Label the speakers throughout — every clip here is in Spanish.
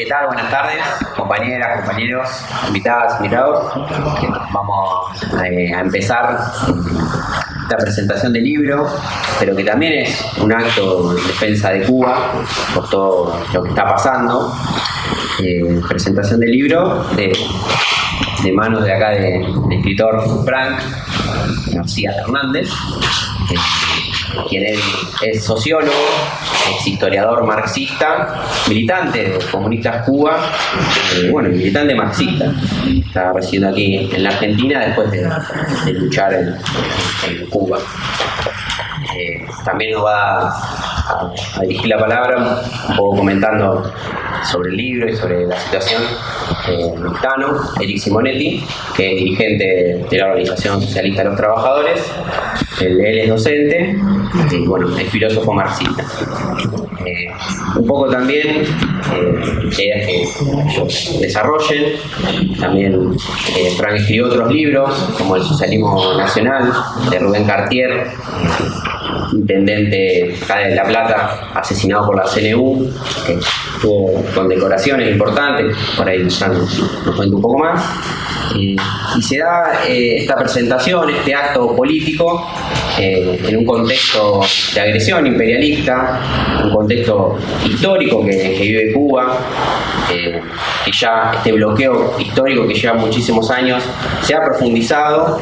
Speaker 1: ¿Qué tal? Buenas tardes, compañeras, compañeros, invitadas, invitados. Vamos a empezar esta presentación del libro, pero que también es un acto de defensa de Cuba por todo lo que está pasando. Presentación del libro de manos de acá del escritor Frank García Fernández, quien es sociólogo, es historiador marxista, militante de Comunistas Cuba, militante marxista. Está residiendo aquí en la Argentina después de luchar en Cuba. También nos va a dirigir la palabra un poco comentando sobre el libro y sobre la situación mexicano, Eric Simonetti, que es dirigente de la Organización Socialista de los Trabajadores. Él es docente y es filósofo marxista. Un poco también ideas que ellos desarrollen. También Frank escribió otros libros como El Socialismo Nacional de Rubén Cartier, intendente acá de La Plata, asesinado por la CNU, que tuvo condecoraciones importantes. Por ahí ya nos cuenta un poco más. Y se da esta presentación, este acto político, en un contexto de agresión imperialista, un contexto histórico que vive Cuba, que ya este bloqueo histórico que lleva muchísimos años se ha profundizado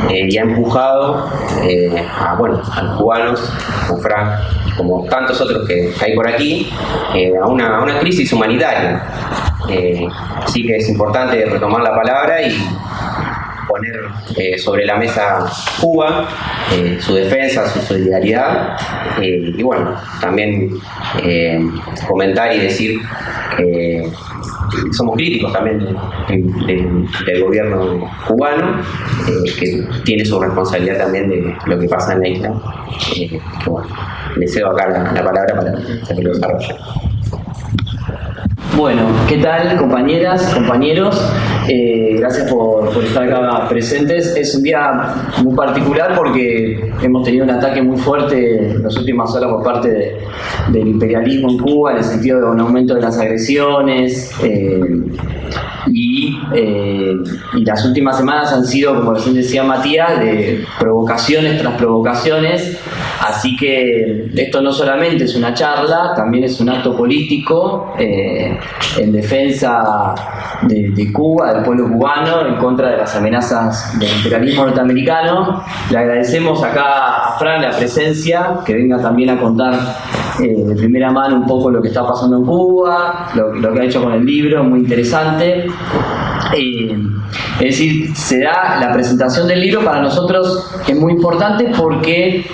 Speaker 1: y ha empujado a los cubanos, como Frank, como tantos otros que hay por aquí, a una crisis humanitaria. Así que es importante retomar la palabra y poner sobre la mesa Cuba, su defensa, su solidaridad, también comentar y decir que somos críticos también del gobierno cubano, que tiene su responsabilidad también de lo que pasa en la isla. Les cedo acá la palabra para que lo desarrollen.
Speaker 2: Bueno, ¿qué tal, compañeras, compañeros? Gracias por estar acá presentes. Es un día muy particular porque hemos tenido un ataque muy fuerte en las últimas horas por parte del imperialismo en Cuba, en el sentido de un aumento de las agresiones, y las últimas semanas han sido, como recién decía Matías, de provocaciones tras provocaciones. Así que esto no solamente es una charla, también es un acto político en defensa de Cuba, del pueblo cubano, en contra de las amenazas del imperialismo norteamericano. Le agradecemos acá a Fran la presencia, que venga también a contar de primera mano un poco lo que está pasando en Cuba, lo que ha hecho con el libro, muy interesante. Es decir, se da la presentación del libro, para nosotros es muy importante porque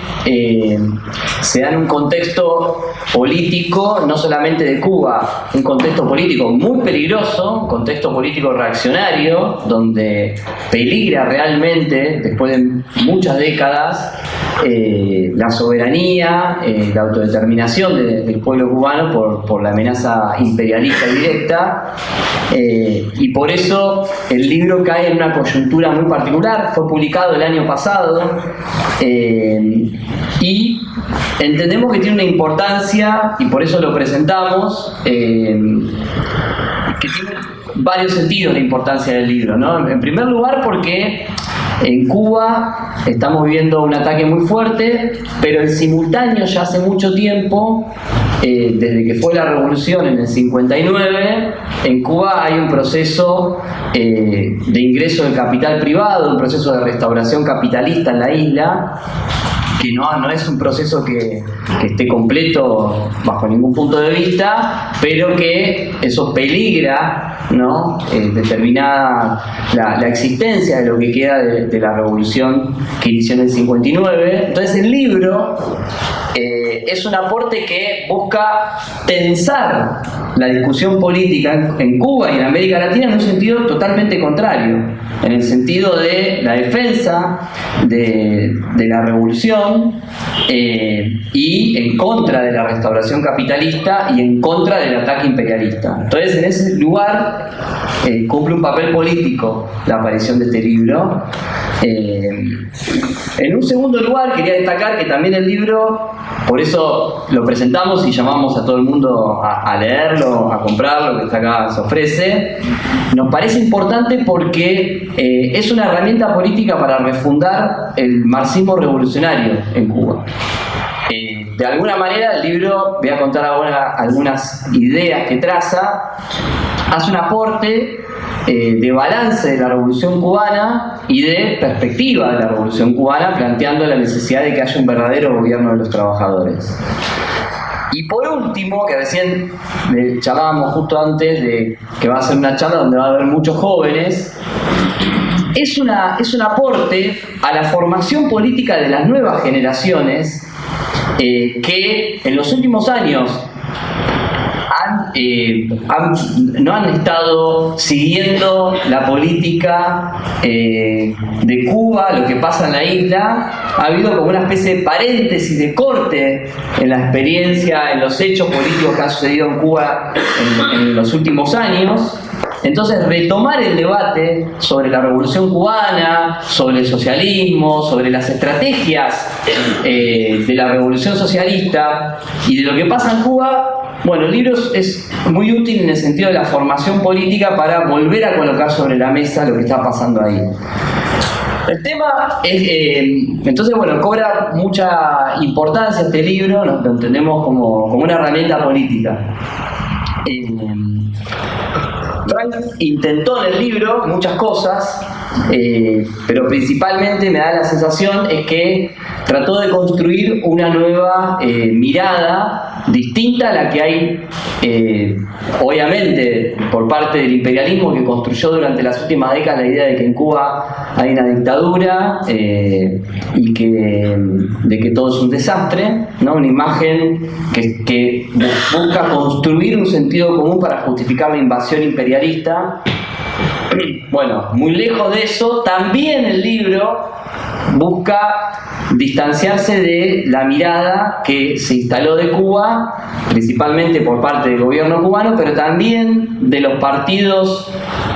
Speaker 2: se da en un contexto político, no solamente de Cuba, un contexto político muy peligroso, un contexto político reaccionario, donde peligra realmente, después de muchas décadas, la soberanía, la autodeterminación del pueblo cubano por la amenaza imperialista directa, y por eso el libro cae en una coyuntura muy particular. Fue publicado el año pasado y entendemos que tiene una importancia, y por eso lo presentamos, que tiene varios sentidos la importancia del libro, ¿no? En primer lugar, porque en Cuba estamos viviendo un ataque muy fuerte, pero en simultáneo ya hace mucho tiempo, desde que fue la revolución en el 59, en Cuba hay un proceso de ingreso de capital privado, un proceso de restauración capitalista en la isla, que no es un proceso que esté completo bajo ningún punto de vista, pero que eso peligra, ¿no? Determinada la existencia de lo que queda de la revolución que inició en el 59. Entonces el libro es un aporte que busca tensar la discusión política en Cuba y en América Latina en un sentido totalmente contrario, en el sentido de la defensa de la revolución y en contra de la restauración capitalista y en contra del ataque imperialista. Entonces, en ese lugar cumple un papel político la aparición de este libro. En un segundo lugar, quería destacar que también el libro por eso lo presentamos y llamamos a todo el mundo a leerlo, a comprarlo, que está acá, se ofrece. Nos parece importante porque es una herramienta política para refundar el marxismo revolucionario en Cuba. De alguna manera el libro, voy a contar ahora algunas ideas que traza, hace un aporte de balance de la Revolución Cubana y de perspectiva de la Revolución Cubana, planteando la necesidad de que haya un verdadero gobierno de los trabajadores. Y por último, que recién charlábamos justo antes de que va a ser una charla donde va a haber muchos jóvenes, es un aporte a la formación política de las nuevas generaciones que en los últimos años no han estado siguiendo la política de Cuba, lo que pasa en la isla. Ha habido como una especie de paréntesis, de corte en la experiencia, en los hechos políticos que han sucedido en Cuba en los últimos años. Entonces, retomar el debate sobre la Revolución Cubana, sobre el socialismo, sobre las estrategias de la Revolución Socialista y de lo que pasa en Cuba. Bueno, el libro es muy útil en el sentido de la formación política para volver a colocar sobre la mesa lo que está pasando ahí. El tema es, entonces, bueno, cobra mucha importancia este libro, lo entendemos como una herramienta política. Frank intentó en el libro muchas cosas, pero principalmente me da la sensación es que trató de construir una nueva mirada distinta a la que hay, obviamente, por parte del imperialismo que construyó durante las últimas décadas la idea de que en Cuba hay una dictadura y de que todo es un desastre, ¿no? Una imagen que busca construir un sentido común para justificar la invasión imperialista. Bueno, muy lejos de eso, también el libro busca distanciarse de la mirada que se instaló de Cuba, principalmente por parte del gobierno cubano, pero también de los partidos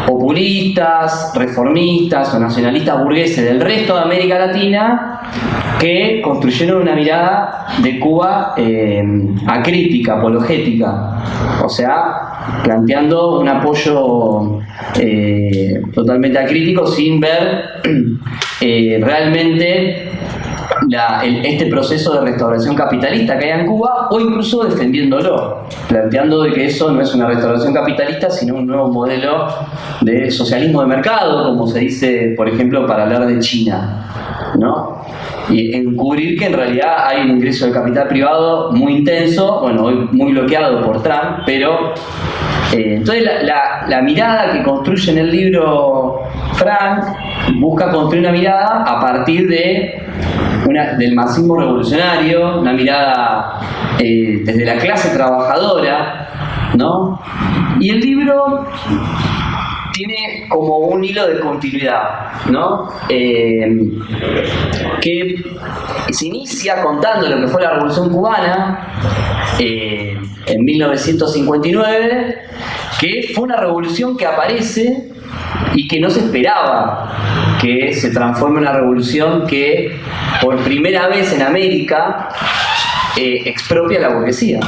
Speaker 2: populistas, reformistas o nacionalistas burgueses del resto de América Latina, que construyeron una mirada de Cuba acrítica, apologética, o sea, planteando un apoyo totalmente acrítico sin ver realmente este proceso de restauración capitalista que hay en Cuba, o incluso defendiéndolo, planteando de que eso no es una restauración capitalista, sino un nuevo modelo de socialismo de mercado, como se dice, por ejemplo, para hablar de China, ¿no? Y encubrir que en realidad hay un ingreso de capital privado muy intenso, bueno, hoy muy bloqueado por Trump, pero entonces la mirada que construye en el libro Frank busca construir una mirada a partir del marxismo revolucionario, una mirada desde la clase trabajadora, ¿no? Y el libro tiene como un hilo de continuidad, ¿no? Que se inicia contando lo que fue la Revolución Cubana en 1959, que fue una revolución que aparece y que no se esperaba que se transforme en una revolución que por primera vez en América expropia a la burguesía.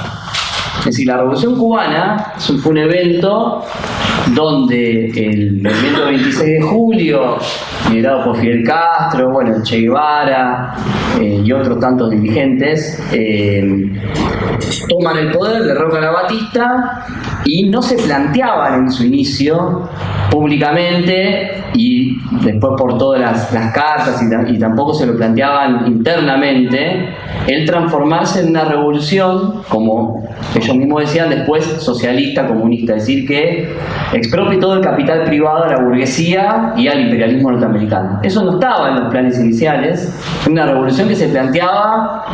Speaker 2: Es decir, la Revolución Cubana fue un evento donde el movimiento 26 de julio, liderado por Fidel Castro, bueno, Che Guevara y otros tantos dirigentes, toman el poder, derrocan a Batista y no se planteaban en su inicio públicamente y después por todas las cartas y tampoco se lo planteaban internamente el transformarse en una revolución, como ellos mismos decían, después socialista, comunista, es decir, que expropie todo el capital privado a la burguesía y al imperialismo norteamericano. Eso no estaba en los planes iniciales, una revolución que se planteaba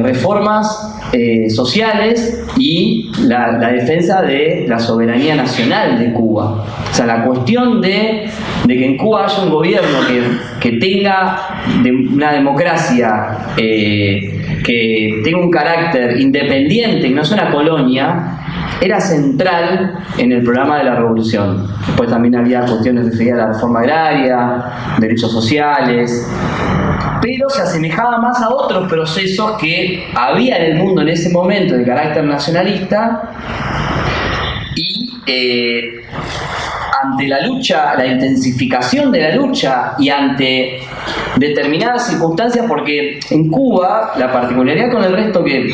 Speaker 2: reformas sociales y la defensa de la soberanía nacional de Cuba. O sea, la cuestión de que en Cuba haya un gobierno que tenga una democracia, que tenga un carácter independiente, que no sea una colonia, era central en el programa de la revolución. Después también había cuestiones referidas a la reforma agraria, derechos sociales, pero se asemejaba más a otros procesos que había en el mundo en ese momento de carácter nacionalista y ante la lucha, la intensificación de la lucha y ante determinadas circunstancias, porque en Cuba, la particularidad con el resto de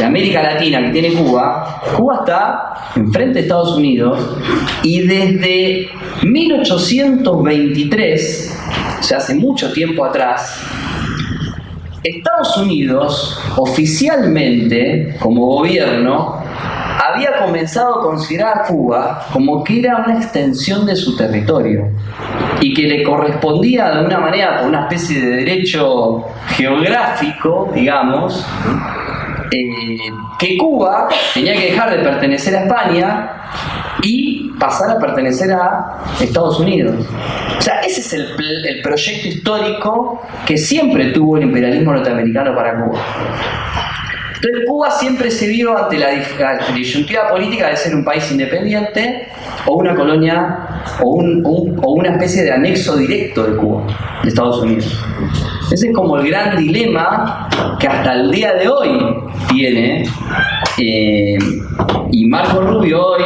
Speaker 2: América Latina que tiene Cuba está enfrente de Estados Unidos y desde 1823, o sea, hace mucho tiempo atrás, Estados Unidos oficialmente, como gobierno, había comenzado a considerar a Cuba como que era una extensión de su territorio y que le correspondía de alguna manera, por una especie de derecho geográfico, digamos, que Cuba tenía que dejar de pertenecer a España y pasar a pertenecer a Estados Unidos. O sea, ese es el proyecto histórico que siempre tuvo el imperialismo norteamericano para Cuba. Entonces Cuba siempre se vio ante la disyuntiva política de ser un país independiente o una colonia o una especie de anexo directo de Cuba, de Estados Unidos. Ese es como el gran dilema que hasta el día de hoy tiene, y Marco Rubio hoy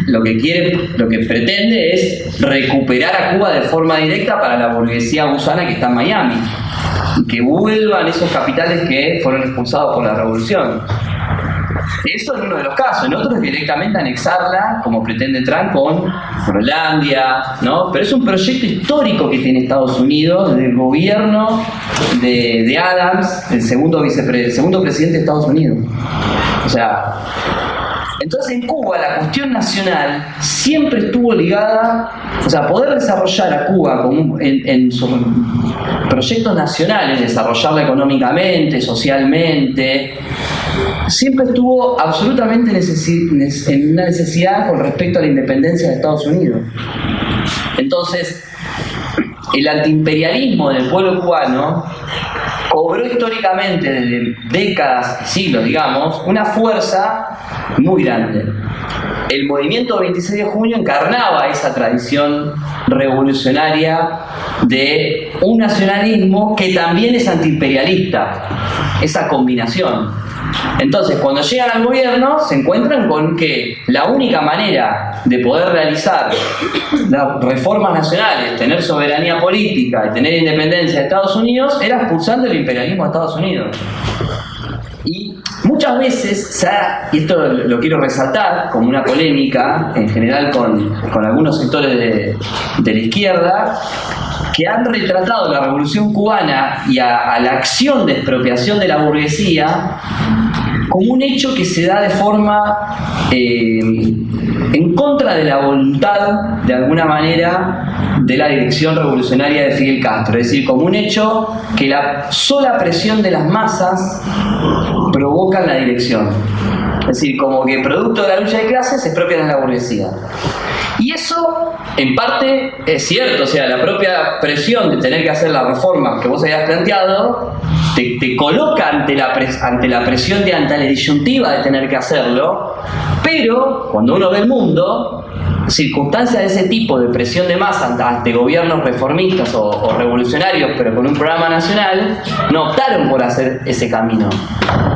Speaker 2: lo que pretende es recuperar a Cuba de forma directa para la burguesía gusana que está en Miami, y que vuelvan esos capitales que fueron expulsados por la revolución. Eso es uno de los casos. En otros, directamente anexarla, como pretende Trump, con Groenlandia, ¿no? Pero es un proyecto histórico que tiene Estados Unidos, del gobierno de Adams, el segundo presidente de Estados Unidos. O sea, entonces en Cuba la cuestión nacional siempre estuvo ligada, o sea, poder desarrollar a Cuba como en sus proyectos nacionales, desarrollarla económicamente, socialmente, siempre estuvo absolutamente en una necesidad con respecto a la independencia de Estados Unidos. Entonces, el antiimperialismo del pueblo cubano cobró históricamente, desde décadas, siglos, digamos, una fuerza muy grande. El movimiento 26 de junio encarnaba esa tradición revolucionaria de un nacionalismo que también es antiimperialista, esa combinación. Entonces, cuando llegan al gobierno, se encuentran con que la única manera de poder realizar las reformas nacionales, tener soberanía política y tener independencia de Estados Unidos, era expulsando el imperialismo de Estados Unidos. Y muchas veces, y esto lo quiero resaltar como una polémica en general con algunos sectores de la izquierda, que han retratado la revolución cubana y a la acción de expropiación de la burguesía como un hecho que se da de forma en contra de la voluntad, de alguna manera, de la dirección revolucionaria de Fidel Castro. Es decir, como un hecho que la sola presión de las masas provoca la dirección. Es decir, como que producto de la lucha de clases se expropian en la burguesía. Y eso, en parte, es cierto. O sea, la propia presión de tener que hacer las reformas que vos habías planteado te coloca ante la presión ante la disyuntiva de tener que hacerlo. Pero, cuando uno ve el mundo, circunstancias de ese tipo de presión de masa ante gobiernos reformistas o revolucionarios, pero con un programa nacional, no optaron por hacer ese camino.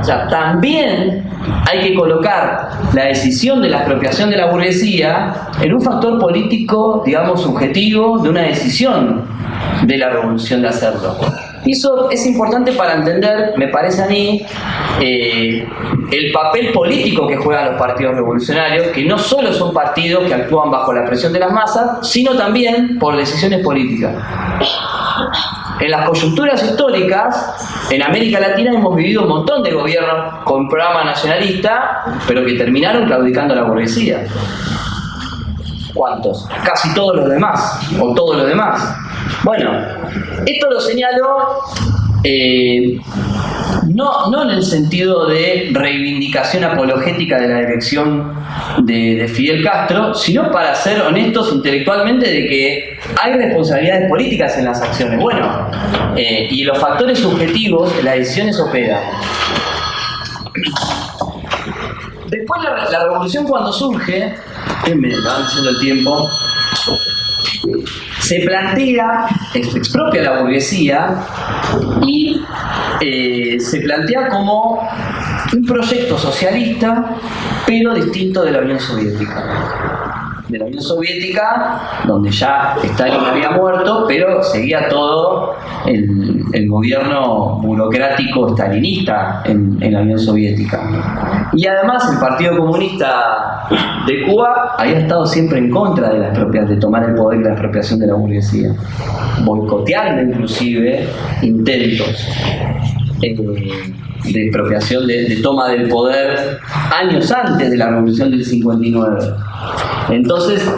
Speaker 2: O sea, también hay que colocar la decisión de la expropiación de la burguesía en un factor político, digamos, subjetivo de una decisión de la revolución de hacerlo. Y eso es importante para entender, me parece a mí, el papel político que juegan los partidos revolucionarios, que no solo son partidos que actúan bajo la presión de las masas, sino también por decisiones políticas. En las coyunturas históricas, en América Latina hemos vivido un montón de gobiernos con programa nacionalista, pero que terminaron claudicando a la burguesía. ¿Cuántos? Casi todos los demás, o todo lo demás. Bueno, esto lo señalo no en el sentido de reivindicación apologética de la dirección de Fidel Castro, sino para ser honestos intelectualmente de que hay responsabilidades políticas en las acciones. Bueno, y los factores subjetivos, las decisiones operan. Después la revolución, cuando surge, me va diciendo el tiempo, se plantea, expropia la burguesía y se plantea como un proyecto socialista, pero distinto de la Unión Soviética. De la Unión Soviética, donde ya Stalin había muerto, pero seguía todo el gobierno burocrático stalinista en la Unión Soviética. Y además el Partido Comunista de Cuba había estado siempre en contra de tomar el poder y la expropiación de la burguesía, boicoteando inclusive intentos de expropiación, de toma del poder años antes de la Revolución del 59. Entonces,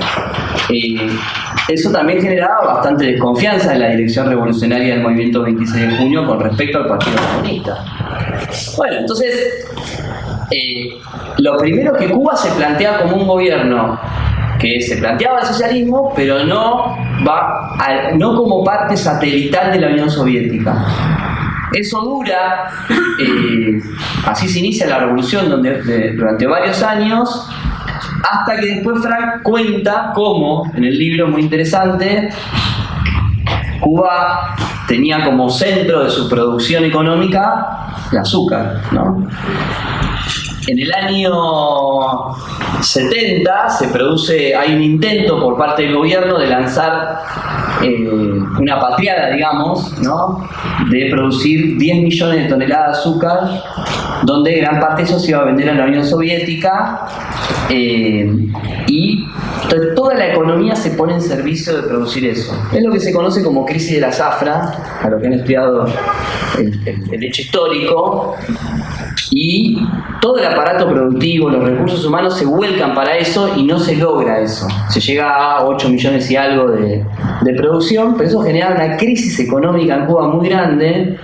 Speaker 2: eso también generaba bastante desconfianza en la dirección revolucionaria del movimiento 26 de junio con respecto al Partido Comunista. Bueno, entonces, lo primero que Cuba se plantea como un gobierno que se planteaba el socialismo, pero no como parte satelital de la Unión Soviética. Eso dura, así se inicia la revolución durante varios años, hasta que después Frank cuenta cómo, en el libro muy interesante, Cuba tenía como centro de su producción económica el azúcar, ¿no? En el año 70 hay un intento por parte del gobierno de lanzar una patriada, digamos, ¿no? De producir 10 millones de toneladas de azúcar, donde gran parte de eso se iba a vender a la Unión Soviética, y entonces toda la economía se pone en servicio de producir eso. Es lo que se conoce como crisis de la zafra, a los que han estudiado el hecho histórico, y todo el aparato productivo, los recursos humanos se vuelcan para eso y no se logra eso. Se llega a 8 millones y algo de producción, pero eso genera una crisis económica en Cuba muy grande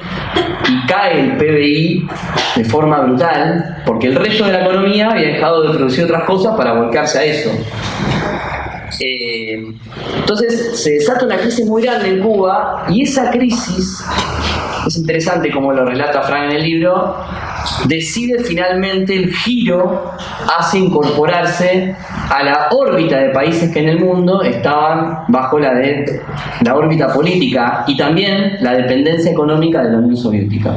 Speaker 2: y cae el PBI de forma brutal, porque el resto de la economía había dejado de producir otras cosas para volcarse a eso. Entonces se desata una crisis muy grande en Cuba, y esa crisis, es interesante como lo relata Frank en el libro, decide finalmente el giro hacia incorporarse a la órbita de países que en el mundo estaban bajo la órbita política y también la dependencia económica de la Unión Soviética.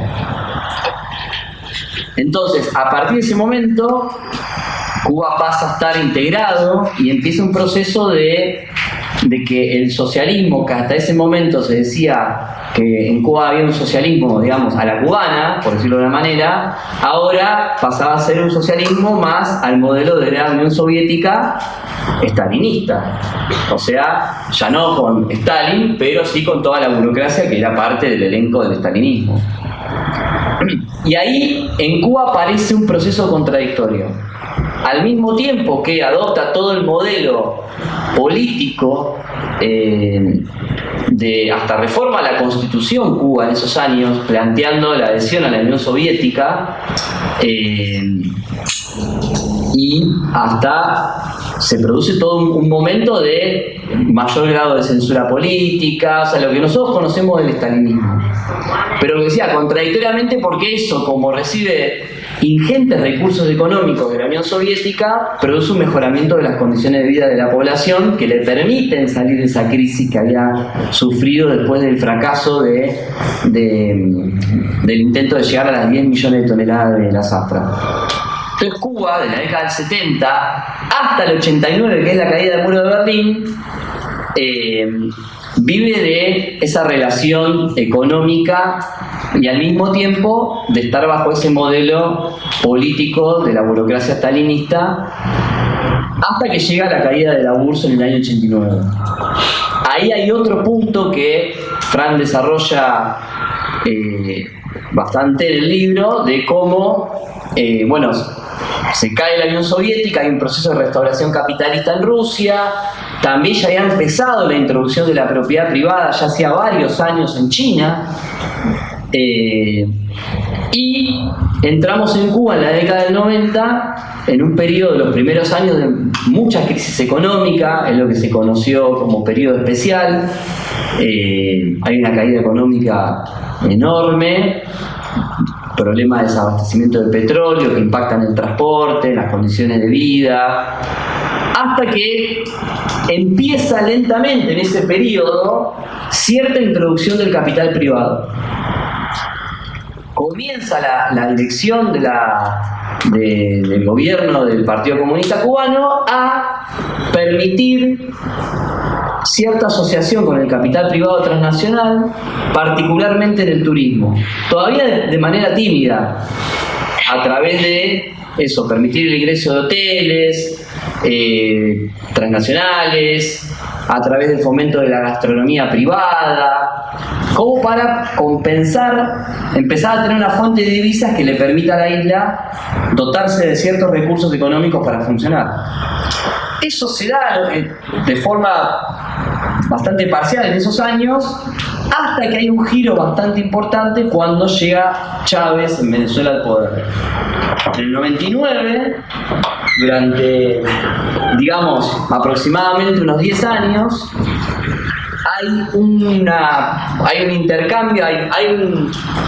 Speaker 2: Entonces, a partir de ese momento, Cuba pasa a estar integrado y empieza un proceso de que el socialismo, que hasta ese momento se decía que en Cuba había un socialismo, digamos, a la cubana, por decirlo de una manera, ahora pasaba a ser un socialismo más al modelo de la Unión Soviética stalinista. O sea, ya no con Stalin, pero sí con toda la burocracia que era parte del elenco del stalinismo. Y ahí en Cuba aparece un proceso contradictorio. Al mismo tiempo que adopta todo el modelo político hasta reforma a la Constitución Cuba en esos años, planteando la adhesión a la Unión Soviética, y hasta se produce todo un momento de mayor grado de censura política, o sea, lo que nosotros conocemos del estalinismo. Pero lo que decía, contradictoriamente, porque eso, como recibe ingentes recursos económicos de la Unión Soviética, produce un mejoramiento de las condiciones de vida de la población que le permiten salir de esa crisis que había sufrido después del fracaso del intento de llegar a las 10 millones de toneladas de la zafra. Entonces Cuba, de la década del 70 hasta el 89, que es la caída del muro de Berlín, vive de esa relación económica y al mismo tiempo de estar bajo ese modelo político de la burocracia stalinista, hasta que llega la caída de la URSS en el año 89. Ahí hay otro punto que Frank desarrolla bastante en el libro, de cómo, se cae la Unión Soviética, hay un proceso de restauración capitalista en Rusia, también ya había empezado la introducción de la propiedad privada ya hacía varios años en China, y entramos en Cuba en la década del 90, en un periodo de los primeros años de mucha crisis económica, en lo que se conoció como periodo especial. Hay una caída económica enorme, problemas de desabastecimiento de petróleo que impactan el transporte, las condiciones de vida. hasta que empieza lentamente en ese periodo cierta introducción del capital privado. Comienza la dirección del gobierno del Partido Comunista Cubano a permitir cierta asociación con el capital privado transnacional, particularmente en el turismo. Todavía de manera tímida, a través de eso, permitir el ingreso de hoteles transnacionales, a través del fomento de la gastronomía privada, como para compensar, empezar a tener una fuente de divisas que le permita a la isla dotarse de ciertos recursos económicos para funcionar. Eso se da de forma bastante parcial en esos años, hasta que hay un giro bastante importante cuando llega Chávez en Venezuela al poder. En el 99, durante, digamos, aproximadamente unos 10 años, hay un intercambio, hay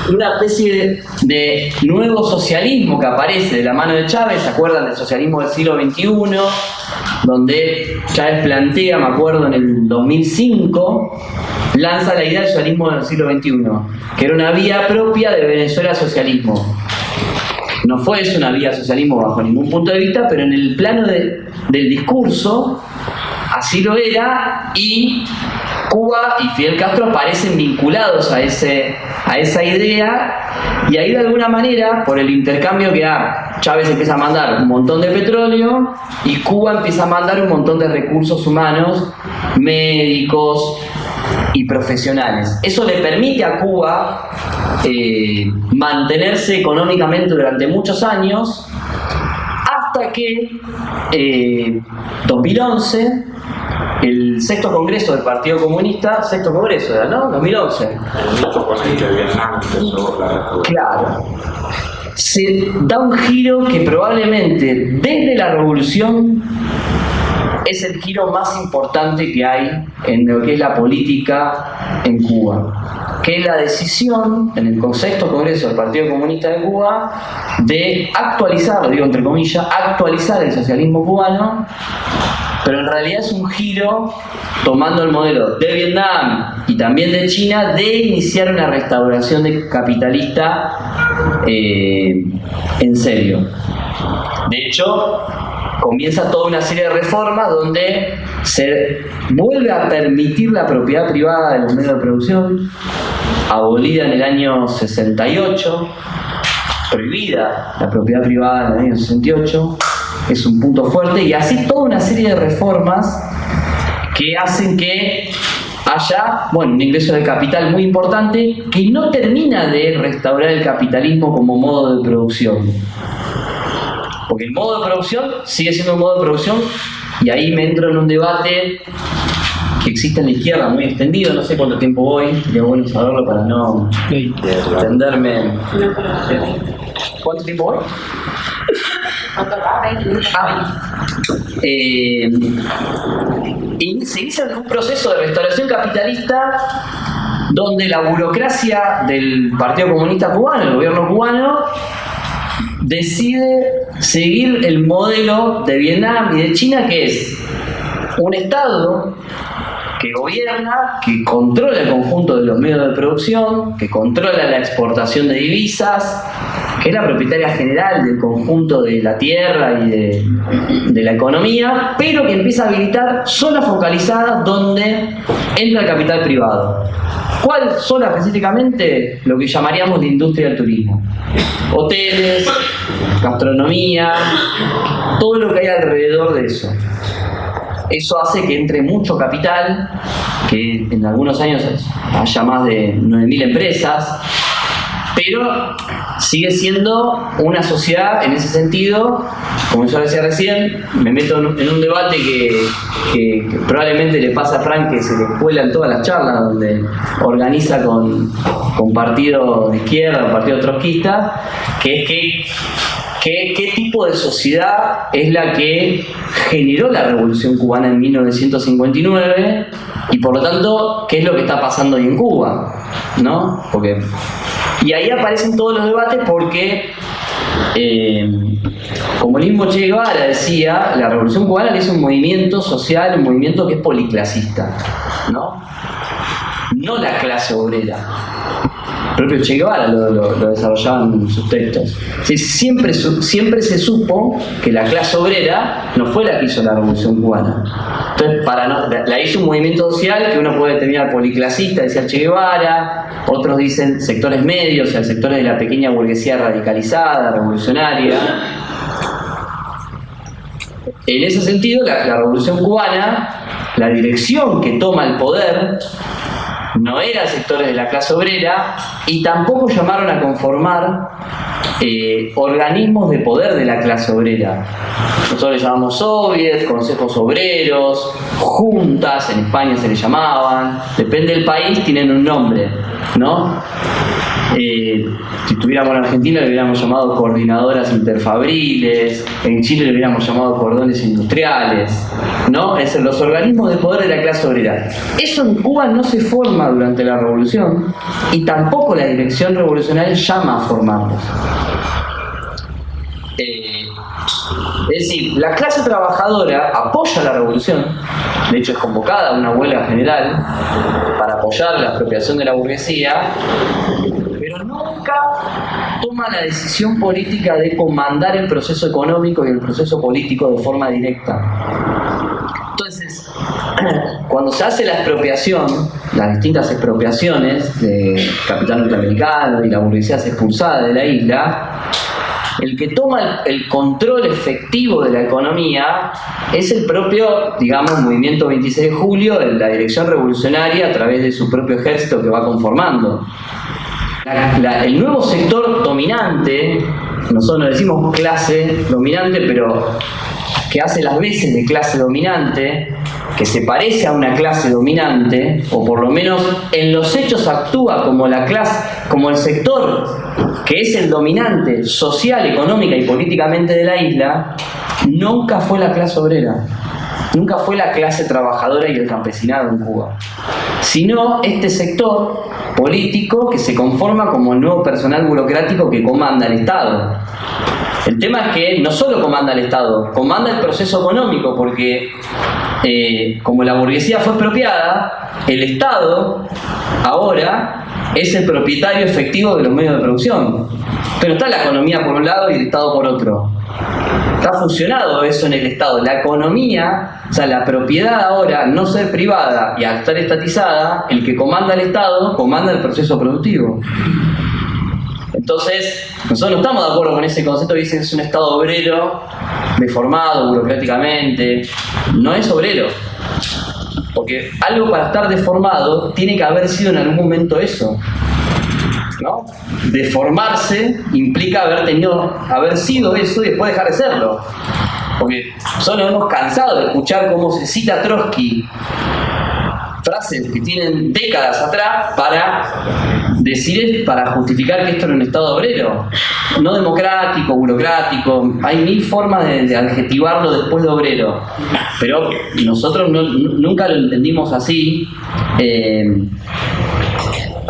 Speaker 2: una especie de nuevo socialismo que aparece de la mano de Chávez. ¿Se acuerdan del socialismo del siglo XXI? Donde Chávez plantea, me acuerdo, en el 2005, lanza la idea del socialismo del siglo XXI, que era una vía propia de Venezuela al socialismo. No fue eso una vía al socialismo bajo ningún punto de vista, pero en el plano del discurso, así lo era, y Cuba y Fidel Castro parecen vinculados a esa idea, y ahí de alguna manera, por el intercambio que da, Chávez empieza a mandar un montón de petróleo y Cuba empieza a mandar un montón de recursos humanos, médicos y profesionales. Eso le permite a Cuba mantenerse económicamente durante muchos años, hasta que 2011 el sexto congreso del Partido Comunista, sexto congreso era, ¿no? 2011. Claro. Se da un giro que probablemente desde la revolución es el giro más importante que hay en lo que es la política en Cuba, que es la decisión en el sexto congreso del Partido Comunista de Cuba de actualizar, lo digo entre comillas, actualizar el socialismo cubano, pero en realidad es un giro tomando el modelo de Vietnam y también de China de iniciar una restauración capitalista en serio. De hecho, comienza toda una serie de reformas donde se vuelve a permitir la propiedad privada de los medios de producción, abolida en el año 68, prohibida la propiedad privada en el año 68, es un punto fuerte, y así toda una serie de reformas que hacen que haya, un ingreso de capital muy importante que no termina de restaurar el capitalismo como modo de producción. Porque el modo de producción sigue siendo un modo de producción, y ahí me entro en un debate que existe en la izquierda muy extendido, no sé cuánto tiempo voy, sería bueno saberlo para no extenderme. ¿Cuánto tiempo voy? Y se inicia un proceso de restauración capitalista donde la burocracia del Partido Comunista Cubano, el gobierno cubano, decide seguir el modelo de Vietnam y de China, que es un Estado que gobierna, que controla el conjunto de los medios de producción, que controla la exportación de divisas, que es la propietaria general del conjunto de la tierra y de la economía, pero que empieza a habilitar zonas focalizadas donde entra el capital privado. ¿Cuál zona específicamente? Lo que llamaríamos la industria del turismo. Hoteles, gastronomía, todo lo que hay alrededor de eso. Eso hace que entre mucho capital, que en algunos años haya más de 9.000 empresas, pero sigue siendo una sociedad en ese sentido, como yo decía recién, me meto en un debate que probablemente le pasa a Frank, que se le cuelan todas las charlas donde organiza con partido de izquierda o partido trotskista, que es ¿qué tipo de sociedad es la que generó la Revolución Cubana en 1959? Y por lo tanto, ¿qué es lo que está pasando hoy en Cuba? ¿No? Y ahí aparecen todos los debates, porque Como el mismo Che Guevara decía, la Revolución Cubana es un movimiento social, un movimiento que es policlasista, ¿no? No la clase obrera. El propio Che Guevara lo desarrollaba en sus textos. Sí, siempre se supo que la clase obrera no fue la que hizo la Revolución Cubana. Entonces, la hizo un movimiento social que uno puede determinar policlasista, decía Che Guevara, otros dicen sectores medios, o sea, sectores de la pequeña burguesía radicalizada, revolucionaria. En ese sentido, la Revolución Cubana, la dirección que toma el poder, no eran sectores de la clase obrera y tampoco llamaron a conformar organismos de poder de la clase obrera. Nosotros le llamamos soviets, consejos obreros, juntas, en España se le llamaban, depende del país, tienen un nombre, ¿no? Si estuviéramos en Argentina le hubiéramos llamado coordinadoras interfabriles, en Chile le hubiéramos llamado cordones industriales, ¿no? Es los organismos de poder de la clase obrera. Eso en Cuba no se forma durante la revolución y tampoco la dirección revolucionaria llama a formarlos. Es decir, la clase trabajadora apoya la revolución, de hecho es convocada a una huelga general para apoyar la expropiación de la burguesía, pero nunca toma la decisión política de comandar el proceso económico y el proceso político de forma directa. Entonces, cuando se hace la expropiación, las distintas expropiaciones de capital norteamericano y la burguesía es expulsada de la isla, el que toma el control efectivo de la economía es el propio, digamos, movimiento 26 de julio, de la dirección revolucionaria a través de su propio ejército que va conformando. El nuevo sector dominante, nosotros no decimos clase dominante, pero que hace las veces de clase dominante, que se parece a una clase dominante, o por lo menos en los hechos actúa como la clase, como el sector que es el dominante social, económica y políticamente de la isla, nunca fue la clase obrera, nunca fue la clase trabajadora y el campesinado en Cuba, sino este sector político que se conforma como el nuevo personal burocrático que comanda el Estado. El tema es que no solo comanda el Estado, comanda el proceso económico, porque como la burguesía fue expropiada, el Estado ahora es el propietario efectivo de los medios de producción. Pero está la economía por un lado y el Estado por otro. Está fusionado eso en el Estado. La economía, o sea, la propiedad ahora, no ser privada y al estar estatizada, el que comanda el Estado, comanda el proceso productivo. Entonces, nosotros no estamos de acuerdo con ese concepto que dicen que es un Estado obrero, deformado burocráticamente. No es obrero. Porque algo para estar deformado tiene que haber sido en algún momento eso, ¿no? Deformarse implica haber sido eso y después dejar de serlo. Porque solo hemos cansado de escuchar cómo se cita a Trotsky, frases que tienen décadas atrás para justificar que esto era un Estado obrero, no democrático, burocrático. Hay mil formas de adjetivarlo después de obrero, pero nosotros nunca lo entendimos así.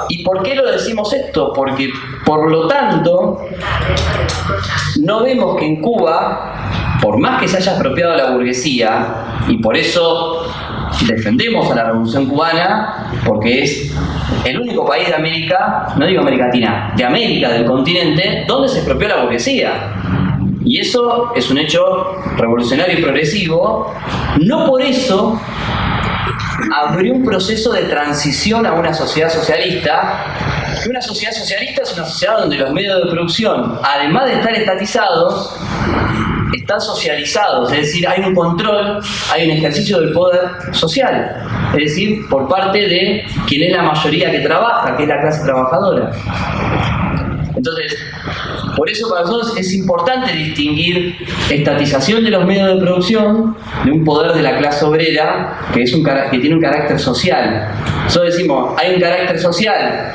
Speaker 2: ¿Y por qué lo decimos esto? Porque, por lo tanto, no vemos que en Cuba, por más que se haya expropiado la burguesía, y por eso defendemos a la Revolución Cubana, porque es el único país de América, no digo América Latina, de América, del continente, donde se expropió la burguesía. Y eso es un hecho revolucionario y progresivo. No por eso abrió un proceso de transición a una sociedad socialista, que una sociedad socialista es una sociedad donde los medios de producción, además de estar estatizados, están socializados, es decir, hay un control, hay un ejercicio del poder social, es decir, por parte de quien es la mayoría que trabaja, que es la clase trabajadora. Entonces, por eso para nosotros es importante distinguir estatización de los medios de producción de un poder de la clase obrera que tiene un carácter social. Nosotros decimos, hay un carácter social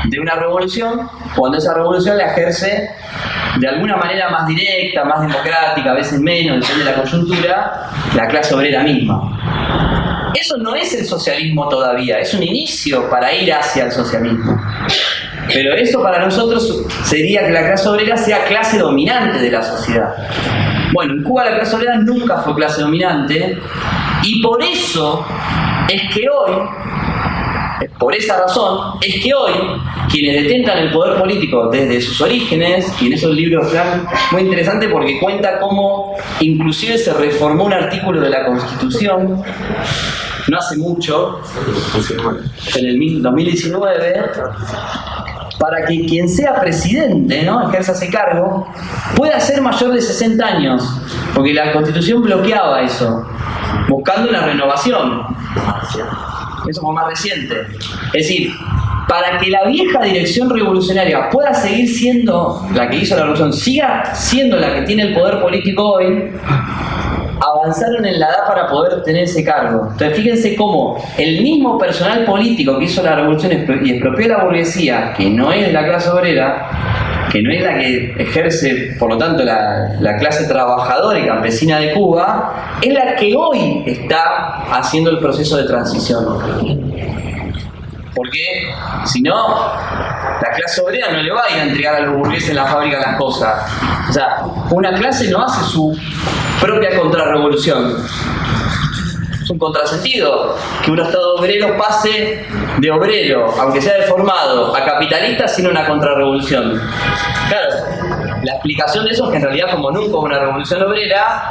Speaker 2: de una revolución cuando esa revolución la ejerce de alguna manera más directa, más democrática, a veces menos, depende de la coyuntura, la clase obrera misma. Eso no es el socialismo todavía, es un inicio para ir hacia el socialismo. Pero eso para nosotros sería que la clase obrera sea clase dominante de la sociedad. Bueno, en Cuba la clase obrera nunca fue clase dominante y por eso es que hoy, por esa razón, es que hoy quienes detentan el poder político desde sus orígenes, y en esos libros Frank, muy interesante porque cuenta cómo inclusive se reformó un artículo de la Constitución no hace mucho, en el 2019, para que quien sea presidente, ¿no?, ejerza ese cargo, pueda ser mayor de 60 años, porque la Constitución bloqueaba eso, buscando una renovación. Eso fue más reciente. Es decir, para que la vieja dirección revolucionaria pueda seguir siendo la que hizo la revolución, siga siendo la que tiene el poder político hoy, avanzaron en la edad para poder tener ese cargo. Entonces fíjense cómo el mismo personal político que hizo la revolución y expropió la burguesía, que no es de la clase obrera, que no es la que ejerce, por lo tanto, la clase trabajadora y campesina de Cuba, es la que hoy está haciendo el proceso de transición. Porque si no, la clase obrera no le va a ir a entregar a los burgueses en la fábrica las cosas. O sea, una clase no hace su propia contrarrevolución. Es un contrasentido que un estado obrero pase de obrero, aunque sea deformado, a capitalista sin una contrarrevolución. Claro, la explicación de eso es que en realidad, como nunca hubo una revolución obrera,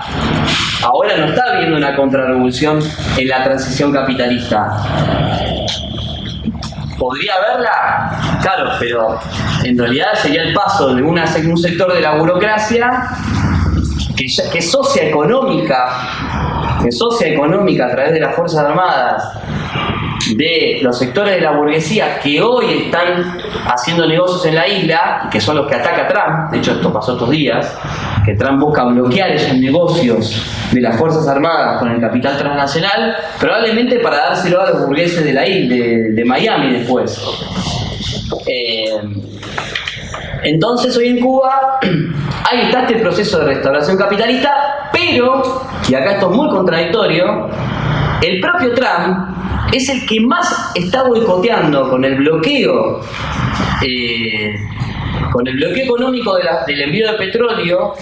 Speaker 2: ahora no está habiendo una contrarrevolución en la transición capitalista. ¿Podría haberla? Claro, pero en realidad sería el paso de un sector de la burocracia que es socioeconómica a través de las Fuerzas Armadas, de los sectores de la burguesía que hoy están haciendo negocios en la isla, que son los que ataca Trump. De hecho, esto pasó estos días, que Trump busca bloquear esos negocios de las Fuerzas Armadas con el capital transnacional, probablemente para dárselo a los burgueses de la isla, de Miami después. Entonces hoy en Cuba ahí está este proceso de restauración capitalista, pero, y acá esto es muy contradictorio, el propio Trump es el que más está boicoteando con el bloqueo económico del envío de petróleo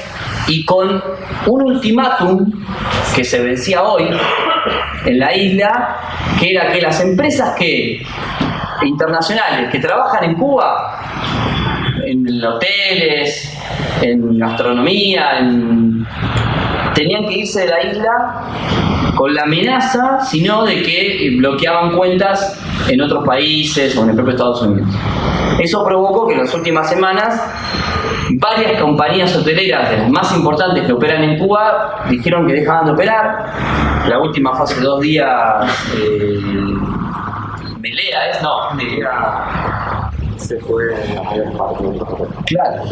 Speaker 2: y con un ultimátum que se vencía hoy en la isla, que era que las empresas internacionales que trabajan en Cuba, en hoteles, en gastronomía, tenían que irse de la isla con la amenaza, sino de que bloqueaban cuentas en otros países o en el propio Estados Unidos. Eso provocó que en las últimas semanas varias compañías hoteleras de las más importantes que operan en Cuba dijeron que dejaban de operar. La última fue hace 2 días. Melea es, no, Melea
Speaker 3: se fue a mayor parte del mundo.
Speaker 2: Claro.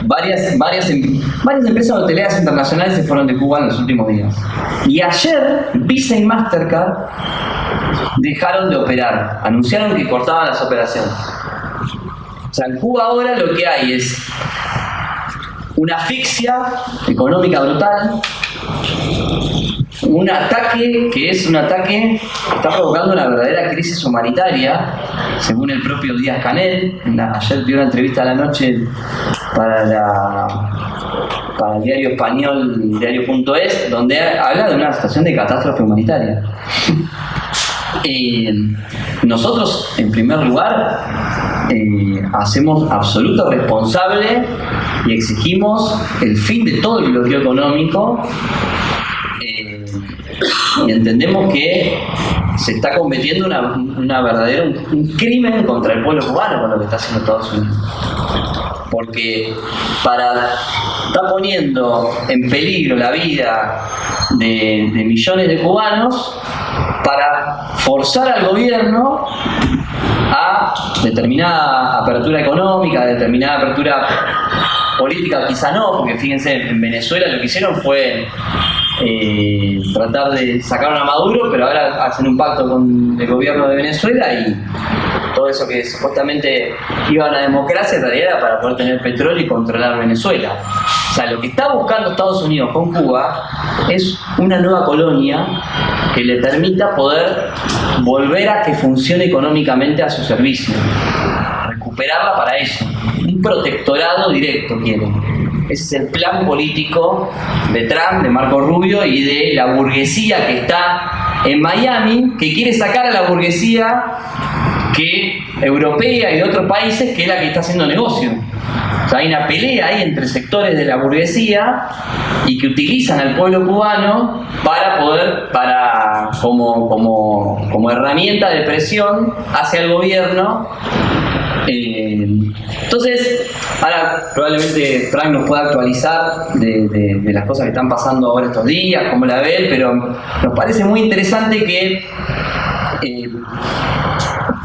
Speaker 2: Varias empresas hoteleras internacionales se fueron de Cuba en los últimos días. Y ayer Visa y Mastercard dejaron de operar. Anunciaron que cortaban las operaciones. O sea, en Cuba ahora lo que hay es una asfixia económica brutal, un ataque que está provocando una verdadera crisis humanitaria, según el propio Díaz-Canel. Ayer dio una entrevista a la noche para el diario español, diario.es, donde habla de una situación de catástrofe humanitaria. Nosotros, en primer lugar, hacemos absoluto responsable y exigimos el fin de todo el bloqueo económico, y entendemos que se está cometiendo un crimen contra el pueblo cubano con lo que está haciendo Estados Unidos, porque está poniendo en peligro la vida de millones de cubanos para forzar al gobierno a determinada apertura económica, a determinada apertura política quizá no, porque fíjense, en Venezuela lo que hicieron fue tratar de sacar a Maduro, pero ahora hacen un pacto con el gobierno de Venezuela y todo eso que supuestamente iba a la democracia en realidad era para poder tener petróleo y controlar Venezuela. O sea, lo que está buscando Estados Unidos con Cuba es una nueva colonia que le permita poder volver a que funcione económicamente a su servicio, recuperarla para eso. Un protectorado directo quieren. Ese es el plan político de Trump, de Marco Rubio y de la burguesía que está en Miami, que quiere sacar a la burguesía europea y de otros países, que es la que está haciendo negocio. O sea, hay una pelea ahí entre sectores de la burguesía y que utilizan al pueblo cubano como herramienta de presión hacia el gobierno. Entonces, ahora probablemente Frank nos pueda actualizar de las cosas que están pasando ahora estos días, cómo la ve, pero nos parece muy interesante que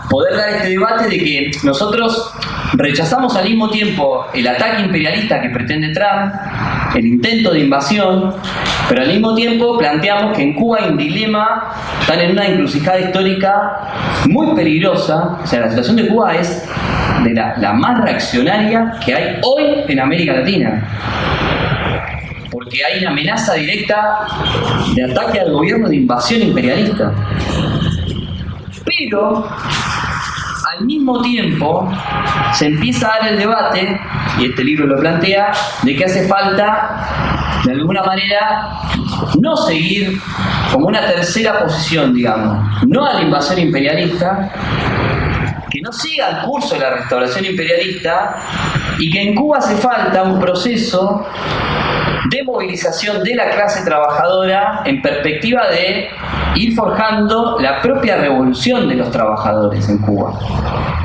Speaker 2: poder dar este debate de que nosotros rechazamos al mismo tiempo el ataque imperialista que pretende Trump, el intento de invasión, pero al mismo tiempo planteamos que en Cuba hay un dilema, están en una encrucijada histórica muy peligrosa. O sea, la situación de Cuba es de la más reaccionaria que hay hoy en América Latina, porque hay una amenaza directa de ataque al gobierno, de invasión imperialista. Pero al mismo tiempo se empieza a dar el debate, y este libro lo plantea, de que hace falta de alguna manera no seguir como una tercera posición, digamos, no a la invasión imperialista, que no siga el curso de la restauración imperialista, y que en Cuba hace falta un proceso de movilización de la clase trabajadora en perspectiva de ir forjando la propia revolución de los trabajadores en Cuba.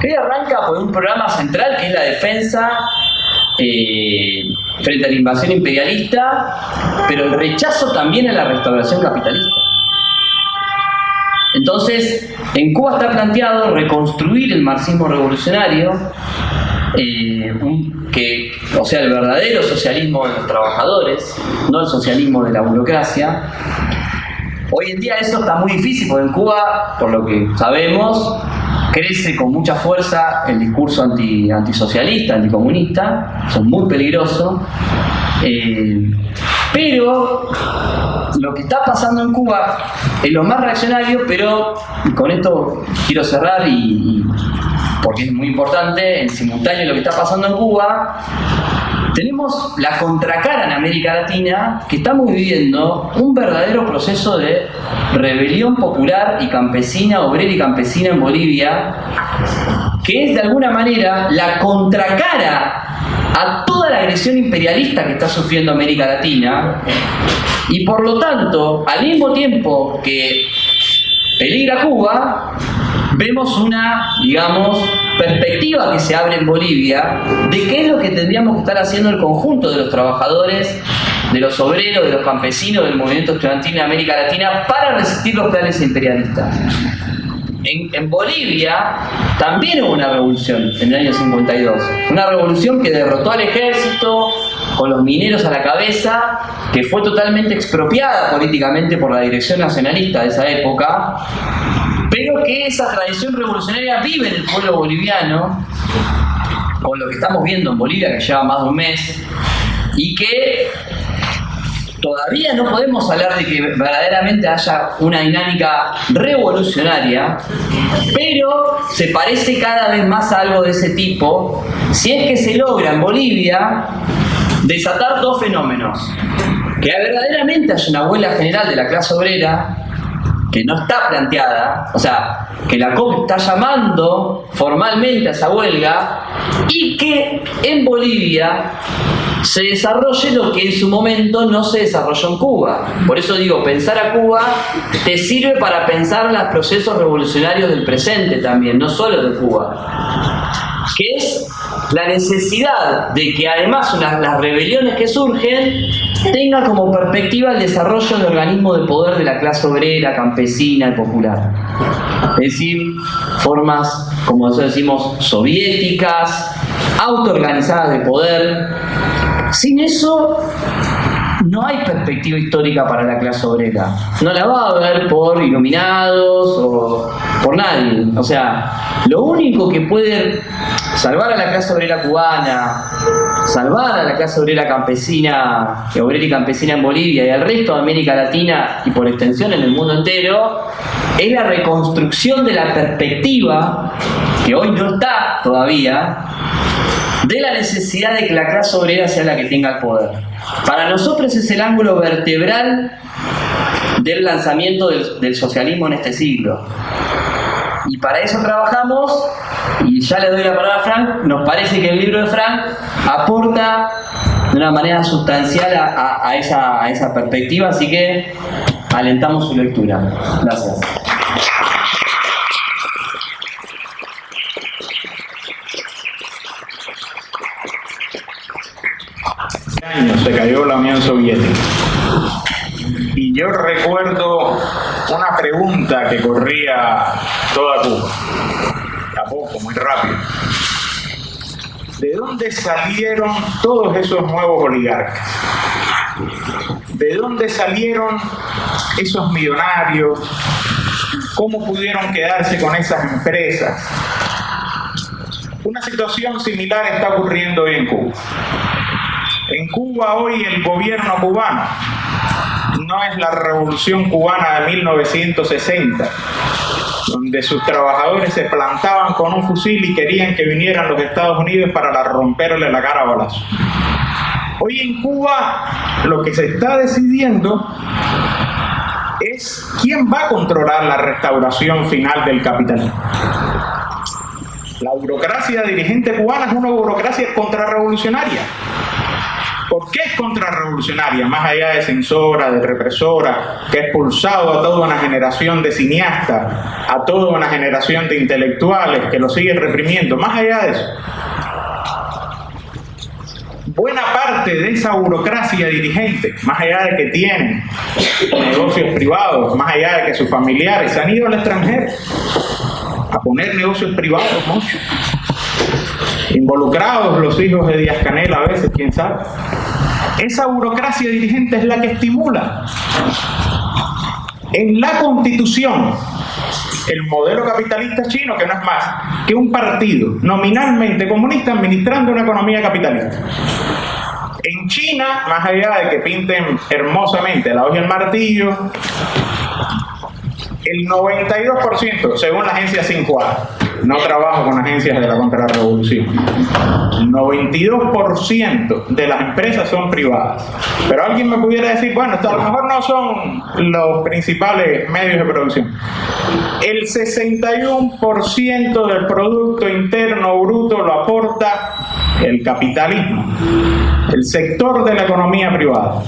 Speaker 2: Que arranca por un programa central que es la defensa frente a la invasión imperialista, pero el rechazo también a la restauración capitalista. Entonces, en Cuba está planteado reconstruir el marxismo revolucionario, o sea, el verdadero socialismo de los trabajadores, no el socialismo de la burocracia. Hoy en día eso está muy difícil, porque en Cuba, por lo que sabemos, crece con mucha fuerza el discurso antisocialista, anticomunista. Eso es muy peligroso. Pero lo que está pasando en Cuba es lo más reaccionario, pero con esto quiero cerrar porque es muy importante, en simultáneo lo que está pasando en Cuba, tenemos la contracara en América Latina, que estamos viviendo un verdadero proceso de rebelión popular y campesina, obrera y campesina en Bolivia, que es de alguna manera la contracara a toda la agresión imperialista que está sufriendo América Latina, y por lo tanto, al mismo tiempo que peligra Cuba, vemos una, digamos, perspectiva que se abre en Bolivia de qué es lo que tendríamos que estar haciendo el conjunto de los trabajadores, de los obreros, de los campesinos, del movimiento estudiantil en América Latina para resistir los planes imperialistas. En Bolivia también hubo una revolución en el año 52, una revolución que derrotó al ejército con los mineros a la cabeza, que fue totalmente expropiada políticamente por la dirección nacionalista de esa época, pero que esa tradición revolucionaria vive en el pueblo boliviano, con lo que estamos viendo en Bolivia, que lleva más de un mes, y que todavía no podemos hablar de que verdaderamente haya una dinámica revolucionaria, pero se parece cada vez más a algo de ese tipo, si es que se logra en Bolivia desatar dos fenómenos: que verdaderamente haya una huelga general de la clase obrera, que no está planteada, o sea, que la COP está llamando formalmente a esa huelga, y que en Bolivia se desarrolle lo que en su momento no se desarrolló en Cuba. Por eso digo, pensar a Cuba te sirve para pensar los procesos revolucionarios del presente también, no solo de Cuba, que es la necesidad de que además las rebeliones que surgen tengan como perspectiva el desarrollo de organismos de poder de la clase obrera, campesina y popular. Es decir, formas, como nosotros decimos, soviéticas, autoorganizadas de poder, Sin eso no hay perspectiva histórica para la clase obrera. No la va a haber por iluminados o por nadie. O sea, lo único que puede salvar a la clase obrera cubana, salvar a la clase obrera campesina, obrera y campesina en Bolivia y al resto de América Latina y por extensión en el mundo entero, es la reconstrucción de la perspectiva, que hoy no está todavía, de la necesidad de que la clase obrera sea la que tenga el poder. Para nosotros es el ángulo vertebral del lanzamiento del socialismo en este siglo. Y para eso trabajamos, y ya le doy la palabra a Frank. Nos parece que el libro de Frank aporta de una manera sustancial a esa perspectiva, así que alentamos su lectura. Gracias.
Speaker 4: Se cayó la Unión Soviética. Y yo recuerdo una pregunta que corría toda Cuba, a poco, muy rápido. ¿De dónde salieron todos esos nuevos oligarcas? ¿De dónde salieron esos millonarios? ¿Cómo pudieron quedarse con esas empresas? Una situación similar está ocurriendo hoy en Cuba. En Cuba hoy el gobierno cubano no es la revolución cubana de 1960, donde sus trabajadores se plantaban con un fusil y querían que vinieran los Estados Unidos para romperle la cara a balazos. Hoy en Cuba lo que se está decidiendo es quién va a controlar la restauración final del capitalismo. La burocracia dirigente cubana es una burocracia contrarrevolucionaria. ¿Por qué es contrarrevolucionaria? Más allá de censora, de represora, que ha expulsado a toda una generación de cineastas, a toda una generación de intelectuales que lo sigue reprimiendo. Más allá de eso, buena parte de esa burocracia dirigente, más allá de que tienen negocios privados, más allá de que sus familiares han ido al extranjero a poner negocios privados, muchos. Involucrados los hijos de Díaz-Canel a veces, quién sabe. Esa burocracia dirigente es la que estimula en la Constitución el modelo capitalista chino, que no es más que un partido nominalmente comunista administrando una economía capitalista. En China, más allá de que pinten hermosamente la hoja y el martillo, el 92%, según la agencia Xinhua, no trabajo con agencias de la contrarrevolución, el 92% de las empresas son privadas. Pero alguien me pudiera decir, bueno, esto a lo mejor no son los principales medios de producción. El 61% del Producto Interno Bruto lo aporta el capitalismo, el sector de la economía privada.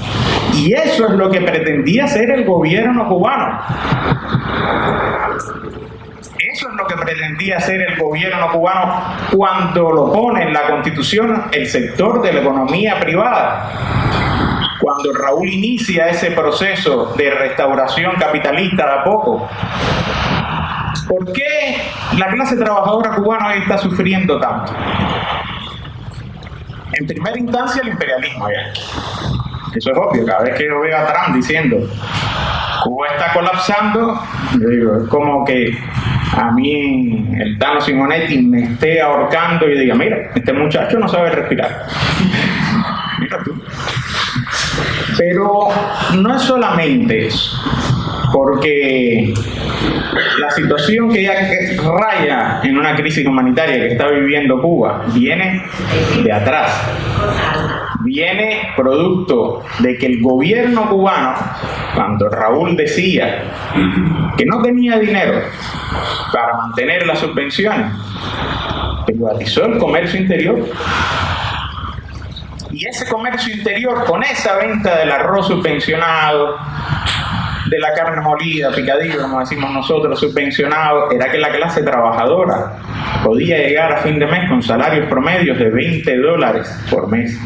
Speaker 4: Y eso es lo que pretendía hacer el gobierno cubano. Eso es lo que pretendía hacer el gobierno cubano cuando lo pone en la Constitución el sector de la economía privada. Cuando Raúl inicia ese proceso de restauración capitalista de a poco. ¿Por qué la clase trabajadora cubana hoy está sufriendo tanto? En primera instancia, el imperialismo ya. Eso es obvio. Cada vez que yo veo a Trump diciendo Cuba está colapsando, yo digo, es como que a mí el Tano Simonetti me esté ahorcando y diga, mira, este muchacho no sabe respirar. Mira tú. Pero no es solamente eso, porque la situación que ya raya en una crisis humanitaria que está viviendo Cuba viene de atrás. Viene producto de que el gobierno cubano, cuando Raúl decía que no tenía dinero para mantener las subvenciones, privatizó el comercio interior. Y ese comercio interior, con esa venta del arroz subvencionado, de la carne molida, picadillo, como decimos nosotros, subvencionado, era que la clase trabajadora podía llegar a fin de mes con salarios promedios de $20 por mes.